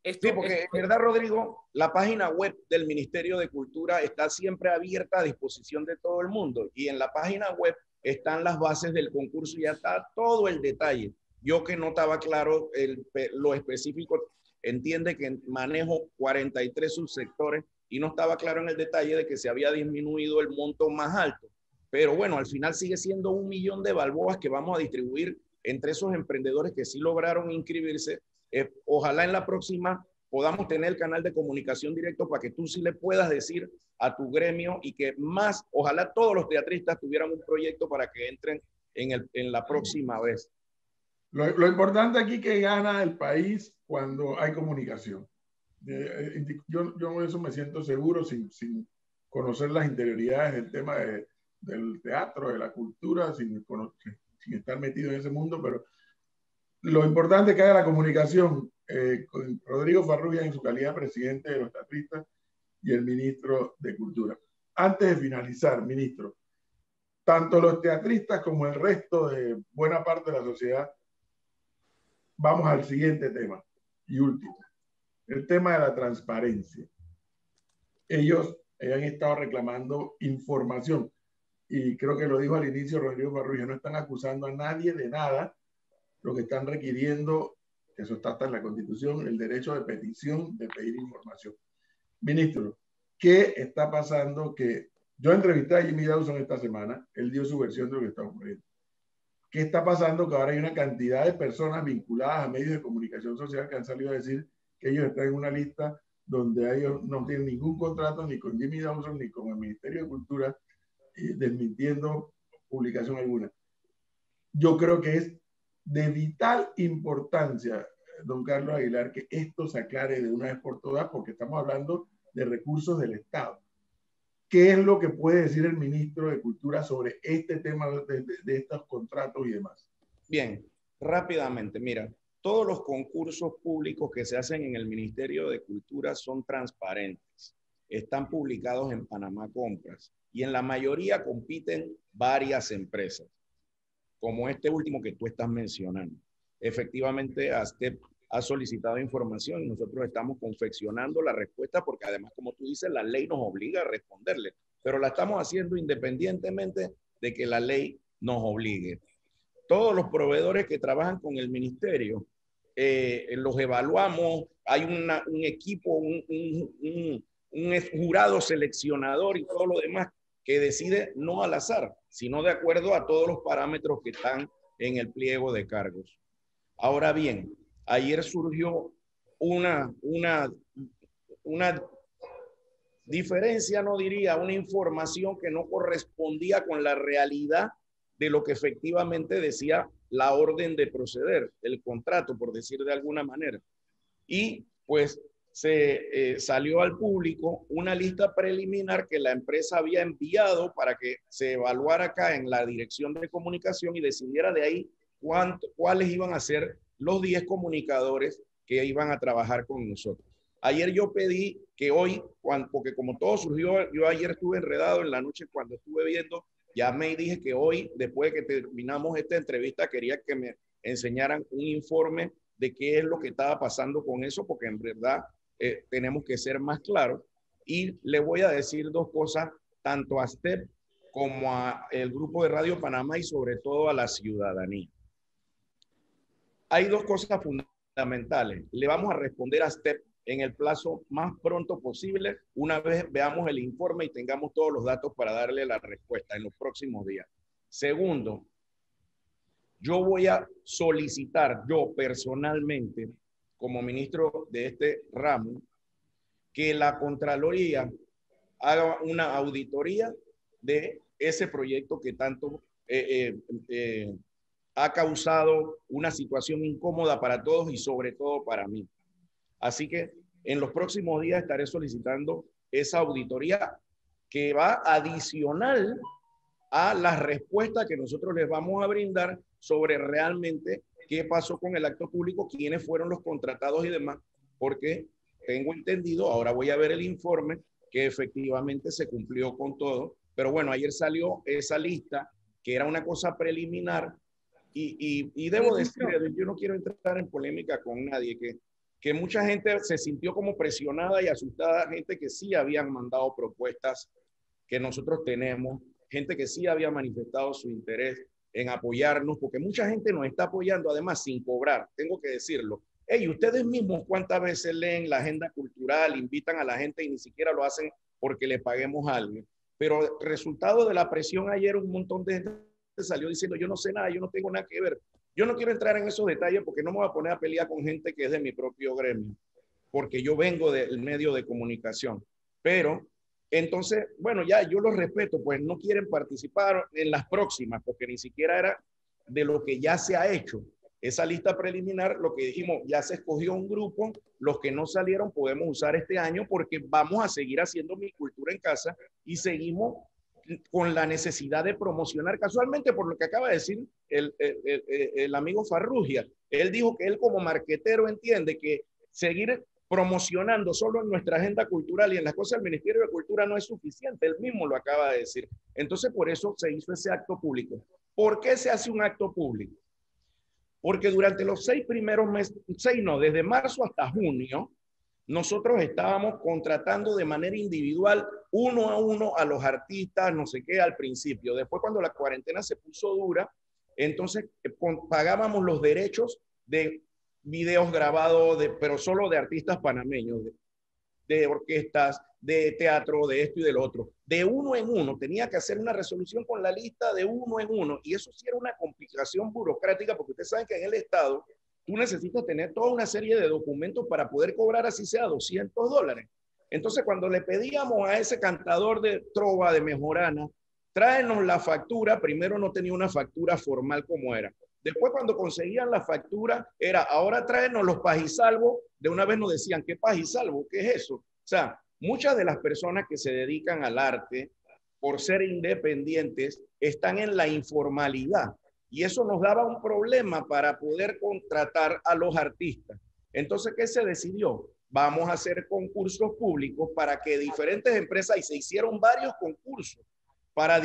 Sí, porque en verdad, Rodrigo, la página web del Ministerio de Cultura está siempre abierta a disposición de todo el mundo. Y en la página web están las bases del concurso y ya está todo el detalle. Yo que no estaba claro lo específico, entiende que manejo 43 subsectores y no estaba claro en el detalle de que se había disminuido el monto más alto. Pero bueno, al final sigue siendo 1,000,000 de balboas que vamos a distribuir entre esos emprendedores que sí lograron inscribirse. Ojalá en la próxima podamos tener el canal de comunicación directo para que tú sí le puedas decir a tu gremio y que más, ojalá todos los teatristas tuvieran un proyecto para que entren en la próxima vez. Lo importante aquí es que gana el país cuando hay comunicación. Yo eso me siento seguro sin conocer las interioridades del tema del teatro, de la cultura, sin estar metido en ese mundo, pero lo importante es que haya la comunicación con Rodrigo Farrugia en su calidad de presidente de los teatristas y el ministro de Cultura. Antes de finalizar, ministro, tanto los teatristas como el resto de buena parte de la sociedad, vamos al siguiente tema y último, el tema de la transparencia. Ellos han estado reclamando información y creo que lo dijo al inicio Rodrigo Farrugia, no están acusando a nadie de nada, lo que están requiriendo, eso está hasta en la Constitución, el derecho de petición de pedir información. Ministro, ¿qué está pasando? Que yo entrevisté a Jimmy Dawson esta semana, él dio su versión de lo que está ocurriendo. ¿Qué está pasando? Que ahora hay una cantidad de personas vinculadas a medios de comunicación social que han salido a decir que ellos están en una lista donde ellos no tienen ningún contrato ni con Jimmy Dawson ni con el Ministerio de Cultura, desmintiendo publicación alguna. Yo creo que es de vital importancia, don Carlos Aguilar, que esto se aclare de una vez por todas, porque estamos hablando de recursos del Estado. ¿Qué es lo que puede decir el ministro de Cultura sobre este tema de estos contratos y demás? Bien, rápidamente, mira, todos los concursos públicos que se hacen en el Ministerio de Cultura son transparentes, están publicados en Panamá Compras y en la mayoría compiten varias empresas, como este último que tú estás mencionando. efectivamente ASTEP ha solicitado información y nosotros estamos confeccionando la respuesta porque además, como tú dices, la ley nos obliga a responderle, pero la estamos haciendo independientemente de que la ley nos obligue. Todos los proveedores que trabajan con el ministerio, los evaluamos, hay un equipo, un jurado seleccionador y todo lo demás que decide no al azar, sino de acuerdo a todos los parámetros que están en el pliego de cargos. Ahora bien, ayer surgió una diferencia, no diría, una información que no correspondía con la realidad de lo que efectivamente decía la orden de proceder, el contrato, por decir de alguna manera. Y pues se salió al público una lista preliminar que la empresa había enviado para que se evaluara acá en la dirección de comunicación y decidiera de ahí cuáles iban a ser los 10 comunicadores que iban a trabajar con nosotros. Ayer yo pedí que hoy, porque como todo surgió, yo ayer estuve enredado en la noche cuando estuve viendo, llamé y dije que hoy, después de que terminamos esta entrevista, quería que me enseñaran un informe de qué es lo que estaba pasando con eso, porque en verdad tenemos que ser más claros. Y le voy a decir dos cosas, tanto a ASTEP como al Grupo de Radio Panamá y sobre todo a la ciudadanía. Hay dos cosas fundamentales. Le vamos a responder a ASTEP en el plazo más pronto posible, una vez veamos el informe y tengamos todos los datos para darle la respuesta en los próximos días. Segundo, yo voy a solicitar, yo personalmente, como ministro de este ramo, que la Contraloría haga una auditoría de ese proyecto que tanto ha causado una situación incómoda para todos y sobre todo para mí. Así que en los próximos días estaré solicitando esa auditoría que va adicional a la respuesta que nosotros les vamos a brindar sobre realmente qué pasó con el acto público, quiénes fueron los contratados y demás, porque tengo entendido, ahora voy a ver el informe, que efectivamente se cumplió con todo. Pero bueno, ayer salió esa lista, que era una cosa preliminar, y debo decir, yo no quiero entrar en polémica con nadie, que mucha gente se sintió como presionada y asustada, gente que sí habían mandado propuestas que nosotros tenemos, gente que sí había manifestado su interés en apoyarnos, porque mucha gente nos está apoyando, además sin cobrar, tengo que decirlo. Hey, ustedes mismos cuántas veces leen la agenda cultural, invitan a la gente y ni siquiera lo hacen porque le paguemos algo. Pero resultado de la presión ayer, un montón de gente salió diciendo, yo no sé nada, yo no tengo nada que ver. Yo no quiero entrar en esos detalles porque no me voy a poner a pelear con gente que es de mi propio gremio, porque yo vengo del medio de comunicación. Pero entonces, bueno, ya yo los respeto, pues no quieren participar en las próximas, porque ni siquiera era de lo que ya se ha hecho. Esa lista preliminar, lo que dijimos, ya se escogió un grupo, los que no salieron podemos usar este año porque vamos a seguir haciendo Mi Cultura en Casa y con la necesidad de promocionar, casualmente por lo que acaba de decir el amigo Farrugia. Él dijo que él como marquetero entiende que seguir promocionando solo en nuestra agenda cultural y en las cosas del Ministerio de Cultura no es suficiente. Él mismo lo acaba de decir. Entonces, por eso se hizo ese acto público. ¿Por qué se hace un acto público? Porque durante los 6 primeros meses, desde marzo hasta junio, nosotros estábamos contratando de manera individual, uno a uno, a los artistas, no sé qué, al principio. Después, cuando la cuarentena se puso dura, entonces pagábamos los derechos de videos grabados, pero solo de artistas panameños, de orquestas, de teatro, de esto y del otro. De uno en uno, tenía que hacer una resolución con la lista de uno en uno, y eso sí era una complicación burocrática, porque ustedes saben que en el Estado tú necesitas tener toda una serie de documentos para poder cobrar así sea $200. Entonces, cuando le pedíamos a ese cantador de trova de Mejorana, tráenos la factura, primero no tenía una factura formal como era. Después, cuando conseguían la factura, era, ahora tráenos los pajisalvos. De una vez nos decían, ¿qué pajisalvo? ¿Qué es eso? O sea, muchas de las personas que se dedican al arte, por ser independientes, están en la informalidad. Y eso nos daba un problema para poder contratar a los artistas. Entonces, ¿qué se decidió? Vamos a hacer concursos públicos para que diferentes empresas, y se hicieron varios concursos para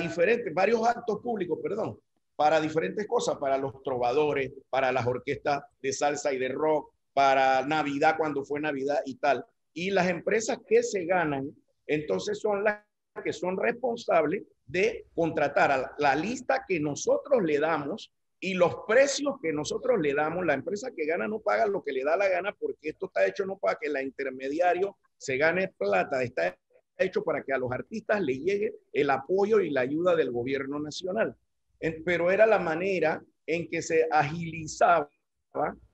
varios actos públicos, perdón, para diferentes cosas, para los trovadores, para las orquestas de salsa y de rock, para Navidad cuando fue Navidad y tal. Y las empresas que se ganan, entonces son las que son responsables de contratar a la lista que nosotros le damos y los precios que nosotros le damos. La empresa que gana no paga lo que le da la gana, porque esto está hecho no para que el intermediario se gane plata, está hecho para que a los artistas le llegue el apoyo y la ayuda del gobierno nacional. Pero era la manera en que se agilizaba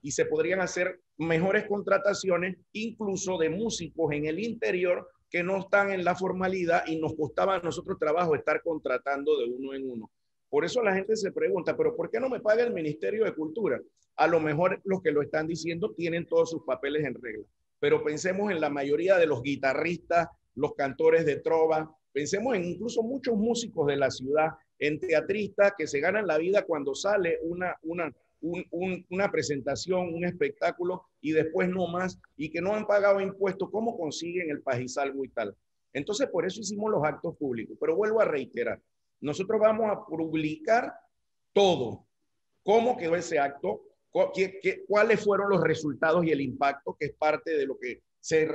y se podrían hacer mejores contrataciones, incluso de músicos en el interior que no están en la formalidad, y nos costaba a nosotros trabajo estar contratando de uno en uno. Por eso la gente se pregunta, ¿pero por qué no me paga el Ministerio de Cultura? A lo mejor los que lo están diciendo tienen todos sus papeles en regla, pero pensemos en la mayoría de los guitarristas, los cantores de trova, pensemos en incluso muchos músicos de la ciudad, en teatristas que se ganan la vida cuando sale una presentación, un espectáculo, y después no más, y que no han pagado impuestos. ¿Cómo consiguen el pajizalgo y tal? Entonces, por eso hicimos los actos públicos. Pero vuelvo a reiterar, nosotros vamos a publicar todo. ¿Cómo quedó ese acto? ¿Cuáles fueron los resultados y el impacto? Que es parte de lo que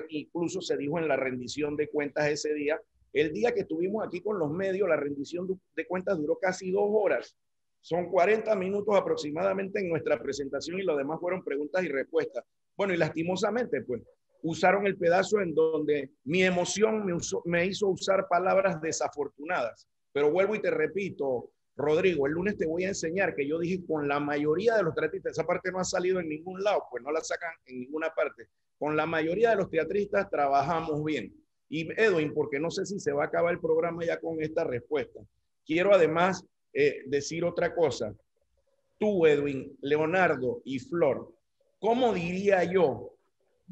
incluso se dijo en la rendición de cuentas ese día. El día que estuvimos aquí con los medios, la rendición de cuentas duró casi 2 horas. Son 40 minutos aproximadamente en nuestra presentación, y lo demás fueron preguntas y respuestas. Bueno, y lastimosamente, pues, usaron el pedazo en donde mi emoción me hizo usar palabras desafortunadas. Pero vuelvo y te repito, Rodrigo, el lunes te voy a enseñar que yo dije con la mayoría de los teatristas, esa parte no ha salido en ningún lado, pues no la sacan en ninguna parte. Con la mayoría de los teatristas trabajamos bien. Y Edwin, porque no sé si se va a acabar el programa ya con esta respuesta, quiero además decir otra cosa. Tú, Edwin, Leonardo y Flor, ¿cómo diría yo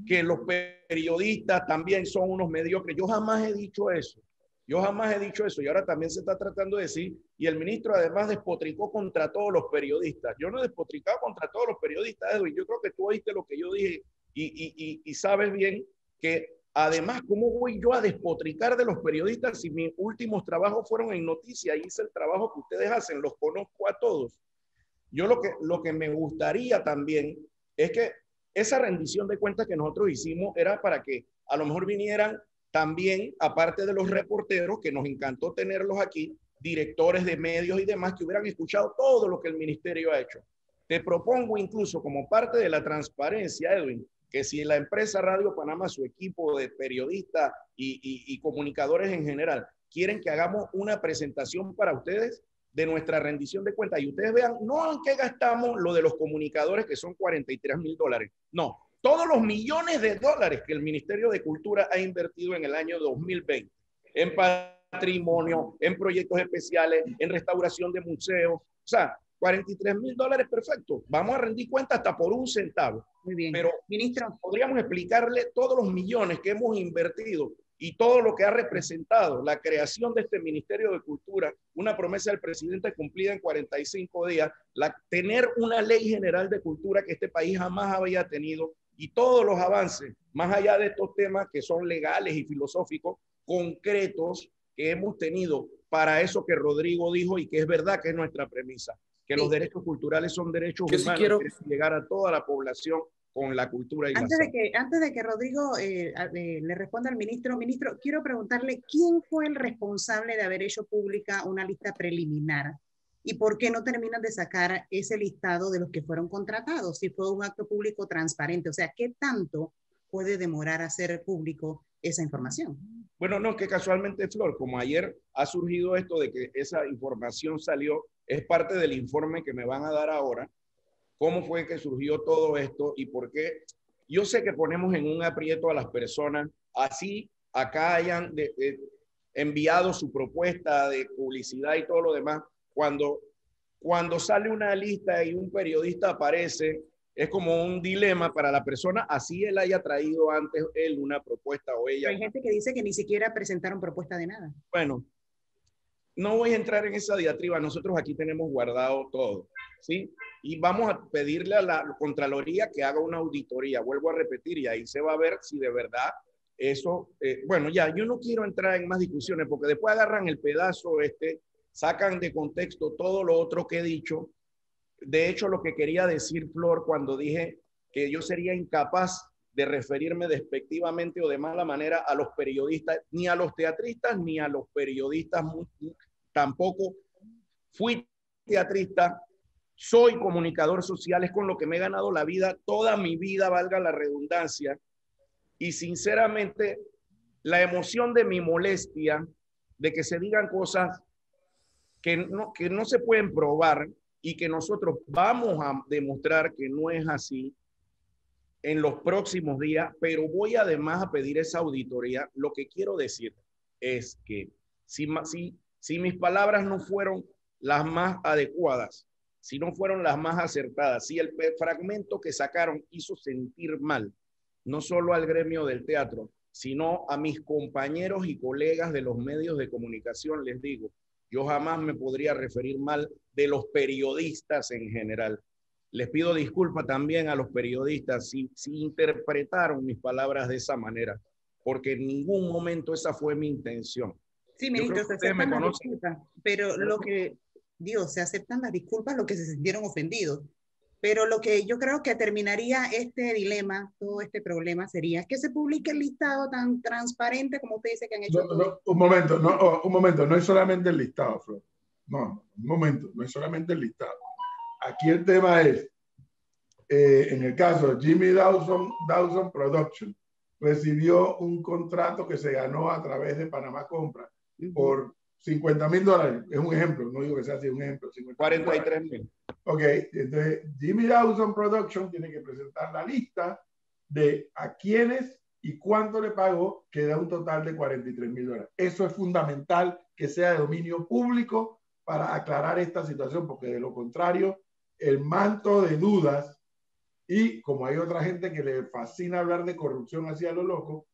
que los periodistas también son unos mediocres? Yo jamás he dicho eso. Yo jamás he dicho eso, y ahora también se está tratando de decir, y el ministro además despotricó contra todos los periodistas. Yo no he despotricado contra todos los periodistas, Edwin. Yo creo que tú oíste lo que yo dije y sabes bien que además, ¿cómo voy yo a despotricar de los periodistas si mis últimos trabajos fueron en noticias? Hice el trabajo que ustedes hacen, los conozco a todos. Yo lo que me gustaría también es que esa rendición de cuentas que nosotros hicimos era para que a lo mejor vinieran también, aparte de los reporteros, que nos encantó tenerlos aquí, directores de medios y demás, que hubieran escuchado todo lo que el ministerio ha hecho. Te propongo incluso como parte de la transparencia, Edwin, que si la empresa Radio Panamá, su equipo de periodistas y comunicadores en general, quieren que hagamos una presentación para ustedes de nuestra rendición de cuentas, y ustedes vean, no en qué gastamos lo de los comunicadores, que son $43,000, no, todos los millones de dólares que el Ministerio de Cultura ha invertido en el año 2020, en patrimonio, en proyectos especiales, en restauración de museos. O sea, $43,000, perfecto. Vamos a rendir cuenta hasta por 1 centavo. Muy bien. Pero, ministro, podríamos explicarle todos los millones que hemos invertido y todo lo que ha representado la creación de este Ministerio de Cultura, una promesa del presidente cumplida en 45 días, tener una ley general de cultura que este país jamás había tenido, y todos los avances, más allá de estos temas que son legales y filosóficos, concretos que hemos tenido para eso que Rodrigo dijo y que es verdad, que es nuestra premisa, que los derechos culturales son derechos humanos, que deben llegar a toda la población con la cultura y antes de que Rodrigo le responda al ministro, quiero preguntarle quién fue el responsable de haber hecho pública una lista preliminar y por qué no terminan de sacar ese listado de los que fueron contratados, si fue un acto público transparente. O sea, ¿qué tanto puede demorar hacer público esa información? Bueno, no, que casualmente, Flor, como ayer ha surgido esto de que esa información salió, es parte del informe que me van a dar ahora. ¿Cómo fue que surgió todo esto y por qué? Yo sé que ponemos en un aprieto a las personas, así acá hayan enviado su propuesta de publicidad y todo lo demás. Cuando sale una lista y un periodista aparece, es como un dilema para la persona, así él haya traído antes él una propuesta o ella. Hay gente que dice que ni siquiera presentaron propuesta de nada. Bueno, no voy a entrar en esa diatriba, nosotros aquí tenemos guardado todo, ¿sí? Y vamos a pedirle a la Contraloría que haga una auditoría, vuelvo a repetir, y ahí se va a ver si de verdad eso, bueno, ya, yo no quiero entrar en más discusiones, porque después agarran el pedazo sacan de contexto todo lo otro que he dicho. De hecho, lo que quería decir, Flor, cuando dije que yo sería incapaz de referirme despectivamente o de mala manera a los periodistas, ni a los teatristas, ni a los periodistas, tampoco fui teatrista, soy comunicador social, es con lo que me he ganado la vida, toda mi vida, valga la redundancia, y sinceramente la emoción de mi molestia, de que se digan cosas que no se pueden probar y que nosotros vamos a demostrar que no es así en los próximos días, pero voy además a pedir esa auditoría. Lo que quiero decir es que si mis palabras no fueron las más adecuadas, si no fueron las más acertadas, si el fragmento que sacaron hizo sentir mal, no solo al gremio del teatro, sino a mis compañeros y colegas de los medios de comunicación, les digo, yo jamás me podría referir mal de los periodistas en general. Les pido disculpas también a los periodistas si interpretaron mis palabras de esa manera, porque en ningún momento esa fue mi intención. Sí, ministro, se aceptan las disculpas, pero lo que, Dios, se aceptan las disculpas los que se sintieron ofendidos. Pero lo que yo creo que terminaría este dilema, todo este problema, sería que se publique el listado tan transparente como usted dice que han hecho. Un momento, no es solamente el listado, Flor. No, un momento, no es solamente el listado. Aquí el tema es, en el caso de Jimmy Dawson Production, recibió un contrato que se ganó a través de Panamá Compra por $50,000. Es un ejemplo, no digo que sea así, un ejemplo. 43,000. Ok, entonces Jimmy Dawson Production tiene que presentar la lista de a quiénes y cuánto le pagó, que da un total de $43,000. Eso es fundamental que sea de dominio público para aclarar esta situación, porque de lo contrario, el manto de dudas, y como hay otra gente que le fascina hablar de corrupción hacia lo loco,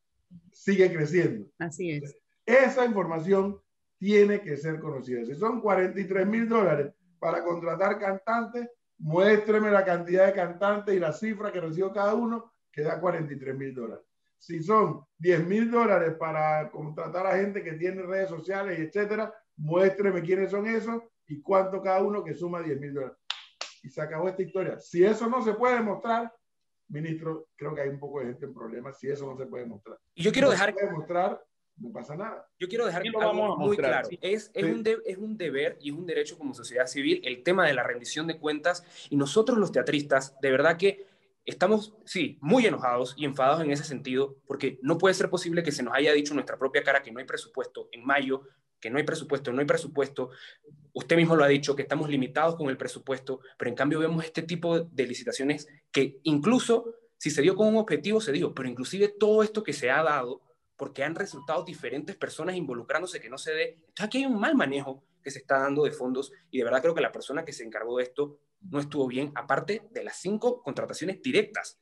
sigue creciendo. Así es. Esa información tiene que ser conocida. Si son $43,000 para contratar cantantes, muéstreme la cantidad de cantantes y la cifra que recibió cada uno, que da $43,000. Si son $10,000 para contratar a gente que tiene redes sociales y etcétera, muéstreme quiénes son esos y cuánto cada uno, que suma $10,000. Y se acabó esta historia. Si eso no se puede demostrar, ministro, creo que hay un poco de gente en problemas. Si eso no se puede demostrar, y yo quiero no dejar, se puede demostrar, no pasa nada. yo quiero dejar lo algo vamos a muy mostrar, claro. sí. Es un deber y es un derecho como sociedad civil el tema de la rendición de cuentas, y nosotros los teatristas, de verdad que estamos, sí, muy enojados y enfadados en ese sentido, porque no puede ser posible que se nos haya dicho en nuestra propia cara que no hay presupuesto en mayo, que no hay presupuesto, no hay presupuesto. Usted mismo lo ha dicho, que estamos limitados con el presupuesto, pero en cambio vemos este tipo de licitaciones que incluso, si se dio con un objetivo, se dio, pero inclusive todo esto que se ha dado, porque han resultado diferentes personas involucrándose que no se dé. Entonces aquí hay un mal manejo que se está dando de fondos, y de verdad creo que la persona que se encargó de esto no estuvo bien, aparte de las 5 contrataciones directas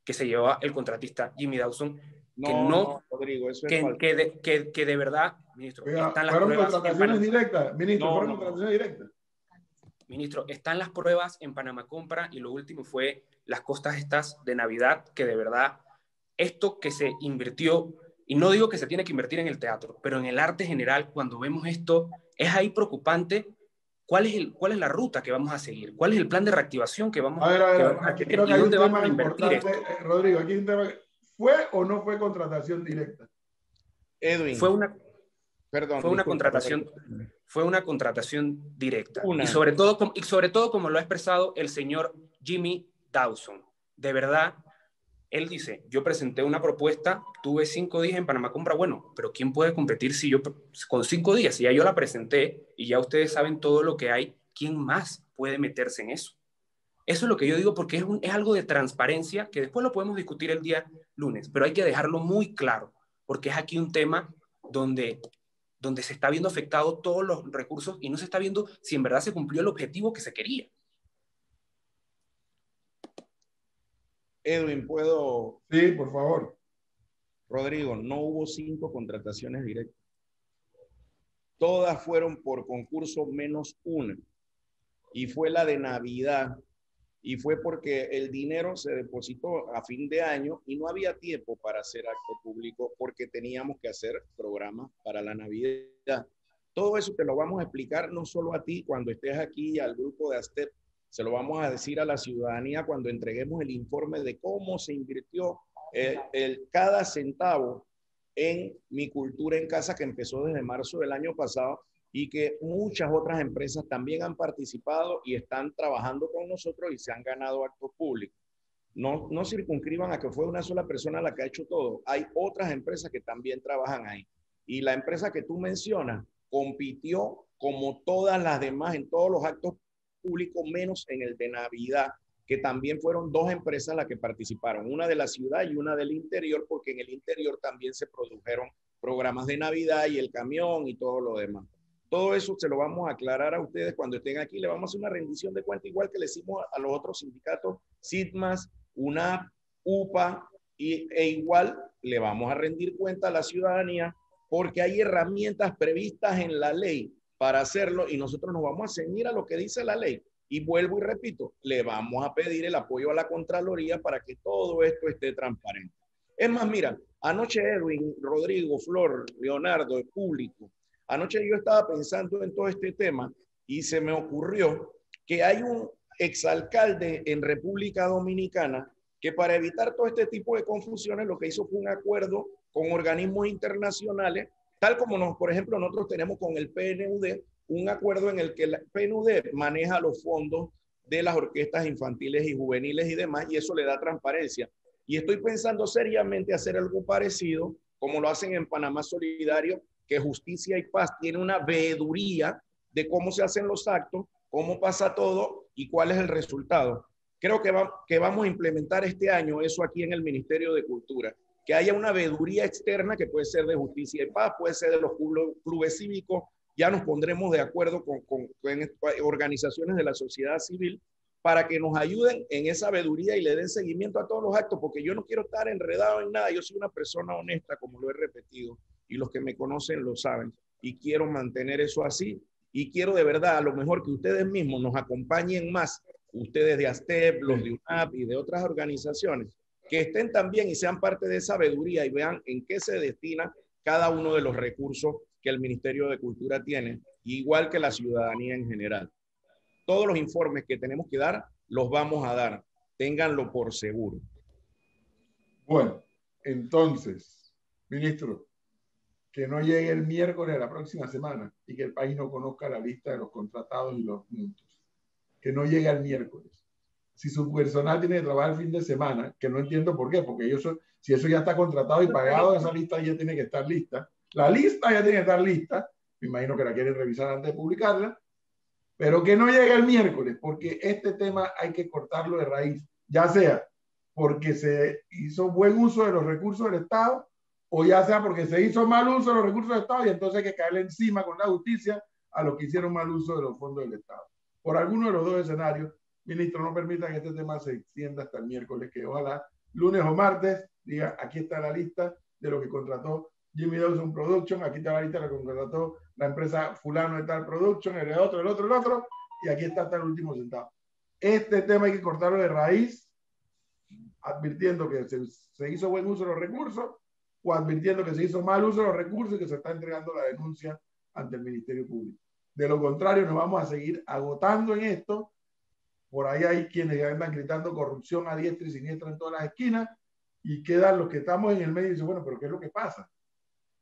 que se llevaba el contratista Jimmy Dawson, No, Rodrigo, eso es falso. que de verdad, ministro, Oiga, están las ¿fueron pruebas contrataciones directas? Ministro, No, ¿fueron no. contrataciones directas? Ministro, están las pruebas en Panamá Compra, y lo último fue las costas estas de Navidad, que de verdad, esto que se invirtió, y no digo que se tiene que invertir en el teatro, pero en el arte general, cuando vemos esto, es ahí preocupante. ¿Cuál es la ruta que vamos a seguir? ¿Cuál es el plan de reactivación que vamos A ver, a aquí tener? creo que ¿Y hay un dónde vamos tema a invertir importante, esto? Rodrigo, aquí hay un tema. ¿Fue o no fue contratación directa? Edwin, Fue una disculpa, contratación, fue una contratación directa. Una. Y sobre todo, como lo ha expresado el señor Jimmy Dawson. De verdad, él dice, yo presenté una propuesta, tuve 5 días en Panamá Compra. Bueno, pero ¿quién puede competir si yo con 5 días? Si ya yo la presenté y ya ustedes saben todo lo que hay, ¿quién más puede meterse en eso? Eso es lo que yo digo, porque es algo de transparencia que después lo podemos discutir el día lunes, pero hay que dejarlo muy claro, porque es aquí un tema donde se está viendo afectado todos los recursos y no se está viendo si en verdad se cumplió el objetivo que se quería. Edwin, ¿puedo? Sí, por favor. Rodrigo, no hubo 5 contrataciones directas. Todas fueron por concurso menos una. Y fue la de Navidad. Y fue porque el dinero se depositó a fin de año y no había tiempo para hacer acto público porque teníamos que hacer programas para la Navidad. Todo eso te lo vamos a explicar no solo a ti cuando estés aquí, al grupo de ASTEP, se lo vamos a decir a la ciudadanía cuando entreguemos el informe de cómo se invirtió cada centavo en Mi Cultura en Casa, que empezó desde marzo del año pasado y que muchas otras empresas también han participado y están trabajando con nosotros y se han ganado actos públicos. No circunscriban a que fue una sola persona la que ha hecho todo. Hay otras empresas que también trabajan ahí. Y la empresa que tú mencionas compitió como todas las demás en todos los actos públicos, menos en el de Navidad, que también fueron 2 empresas las que participaron, una de la ciudad y una del interior, porque en el interior también se produjeron programas de Navidad y el camión y todo lo demás. Todo eso se lo vamos a aclarar a ustedes cuando estén aquí. Le vamos a hacer una rendición de cuentas igual que le hicimos a los otros sindicatos, SITMAS, UNAP, UPA, e igual le vamos a rendir cuenta a la ciudadanía porque hay herramientas previstas en la ley para hacerlo y nosotros nos vamos a ceñir a lo que dice la ley. Y vuelvo y repito, le vamos a pedir el apoyo a la Contraloría para que todo esto esté transparente. Es más, mira, anoche Edwin, Rodrigo, Flor, Leonardo, el público, anoche yo estaba pensando en todo este tema y se me ocurrió que hay un exalcalde en República Dominicana que para evitar todo este tipo de confusiones lo que hizo fue un acuerdo con organismos internacionales, tal como por ejemplo nosotros tenemos con el PNUD, un acuerdo en el que el PNUD maneja los fondos de las orquestas infantiles y juveniles y demás, y eso le da transparencia. Y estoy pensando seriamente hacer algo parecido, como lo hacen en Panamá Solidario, que Justicia y Paz tiene una veeduría de cómo se hacen los actos, cómo pasa todo y cuál es el resultado. Creo que vamos a implementar este año eso aquí en el Ministerio de Cultura, que haya una veeduría externa que puede ser de Justicia y Paz, puede ser de los clubes cívicos, ya nos pondremos de acuerdo con organizaciones de la sociedad civil para que nos ayuden en esa veeduría y le den seguimiento a todos los actos, porque yo no quiero estar enredado en nada, yo soy una persona honesta, como lo he repetido, y los que me conocen lo saben, y quiero mantener eso así, y quiero de verdad, a lo mejor que ustedes mismos nos acompañen más, ustedes de ASTEP, los de UNAP y de otras organizaciones, que estén también y sean parte de esa veeduría y vean en qué se destina cada uno de los recursos que el Ministerio de Cultura tiene, igual que la ciudadanía en general. Todos los informes que tenemos que dar, los vamos a dar. Ténganlo por seguro. Bueno, entonces, ministro, que no llegue el miércoles de la próxima semana y que el país no conozca la lista de los contratados y los montos. Que no llegue el miércoles. Si su personal tiene que trabajar el fin de semana, que no entiendo por qué, porque si eso ya está contratado y pagado, esa lista ya tiene que estar lista. La lista ya tiene que estar lista. Me imagino que la quieren revisar antes de publicarla. Pero que no llegue el miércoles, porque este tema hay que cortarlo de raíz. Ya sea porque se hizo buen uso de los recursos del Estado, o ya sea porque se hizo mal uso de los recursos del Estado y entonces hay que caerle encima con la justicia a los que hicieron mal uso de los fondos del Estado. Por alguno de los 2 escenarios, ministro, no permita que este tema se extienda hasta el miércoles, que ojalá lunes o martes diga, aquí está la lista de lo que contrató Jimmy Dawson Production, aquí está la lista de lo que contrató la empresa fulano de tal Production, el otro, y aquí está hasta el último centavo. Este tema hay que cortarlo de raíz, advirtiendo que se hizo buen uso de los recursos o advirtiendo que se hizo mal uso de los recursos y que se está entregando la denuncia ante el Ministerio Público. De lo contrario, nos vamos a seguir agotando en esto. Por ahí hay quienes ya andan gritando corrupción a diestra y siniestra en todas las esquinas y quedan los que estamos en el medio y dicen, bueno, pero ¿qué es lo que pasa?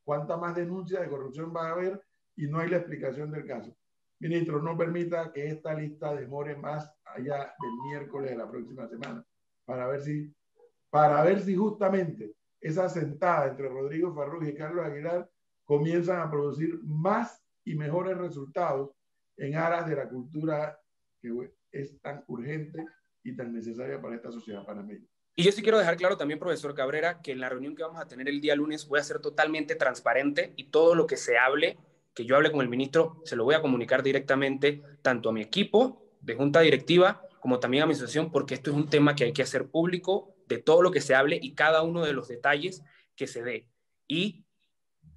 ¿Cuánta más denuncia de corrupción va a haber? Y no hay la explicación del caso. Ministro, no permita que esta lista demore más allá del miércoles de la próxima semana para ver si justamente esa sentada entre Rodrigo Farrug y Carlos Aguilar comienzan a producir más y mejores resultados en aras de la cultura que es tan urgente y tan necesaria para esta sociedad panameña. Y yo sí quiero dejar claro también, profesor Cabrera, que en la reunión que vamos a tener el día lunes voy a ser totalmente transparente y todo lo que se hable, que yo hable con el ministro, se lo voy a comunicar directamente tanto a mi equipo de junta directiva como también a mi asociación, porque esto es un tema que hay que hacer público de todo lo que se hable y cada uno de los detalles que se dé. Y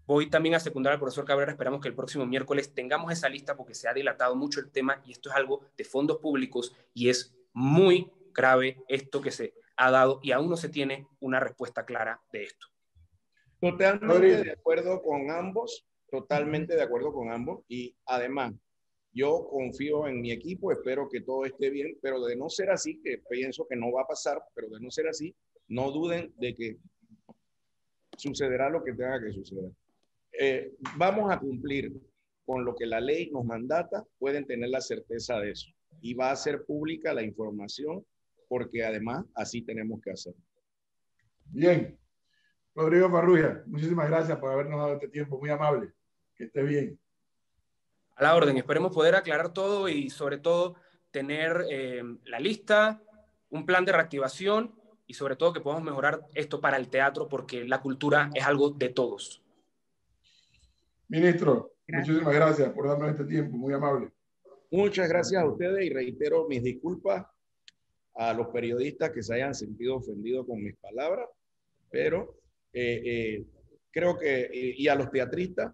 voy también a secundar al profesor Cabrera, esperamos que el próximo miércoles tengamos esa lista porque se ha dilatado mucho el tema y esto es algo de fondos públicos y es muy grave esto que se ha dado y aún no se tiene una respuesta clara de esto. Totalmente de acuerdo con ambos. totalmente de acuerdo con ambos y además yo confío en mi equipo, espero que todo esté bien, pero de no ser así, que pienso que no va a pasar, pero de no ser así, no duden de que sucederá lo que tenga que suceder. Vamos a cumplir con lo que la ley nos mandata, pueden tener la certeza de eso. Y va a ser pública la información, porque además así tenemos que hacerlo. Bien. Rodrigo Farrugia, muchísimas gracias por habernos dado este tiempo, muy amable. Que esté bien. A la orden, esperemos poder aclarar todo y sobre todo tener la lista, un plan de reactivación y sobre todo que podamos mejorar esto para el teatro porque la cultura es algo de todos. Ministro, muchísimas gracias por darnos este tiempo, muy amable. Muchas gracias a ustedes y reitero mis disculpas a los periodistas que se hayan sentido ofendidos con mis palabras, pero creo que, y a los teatristas,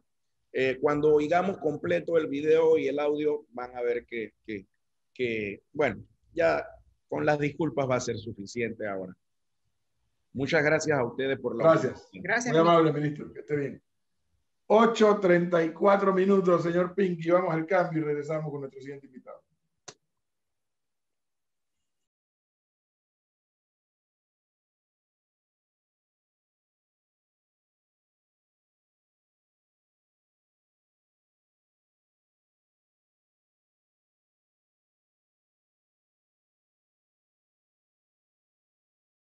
cuando oigamos completo el video y el audio, van a ver que, bueno, ya con las disculpas va a ser suficiente ahora. Muchas gracias a ustedes por la Gracias. Muy amable, ministro. Que esté bien. 8:34 minutos, señor Pinky. Vamos al cambio y regresamos con nuestro siguiente invitado.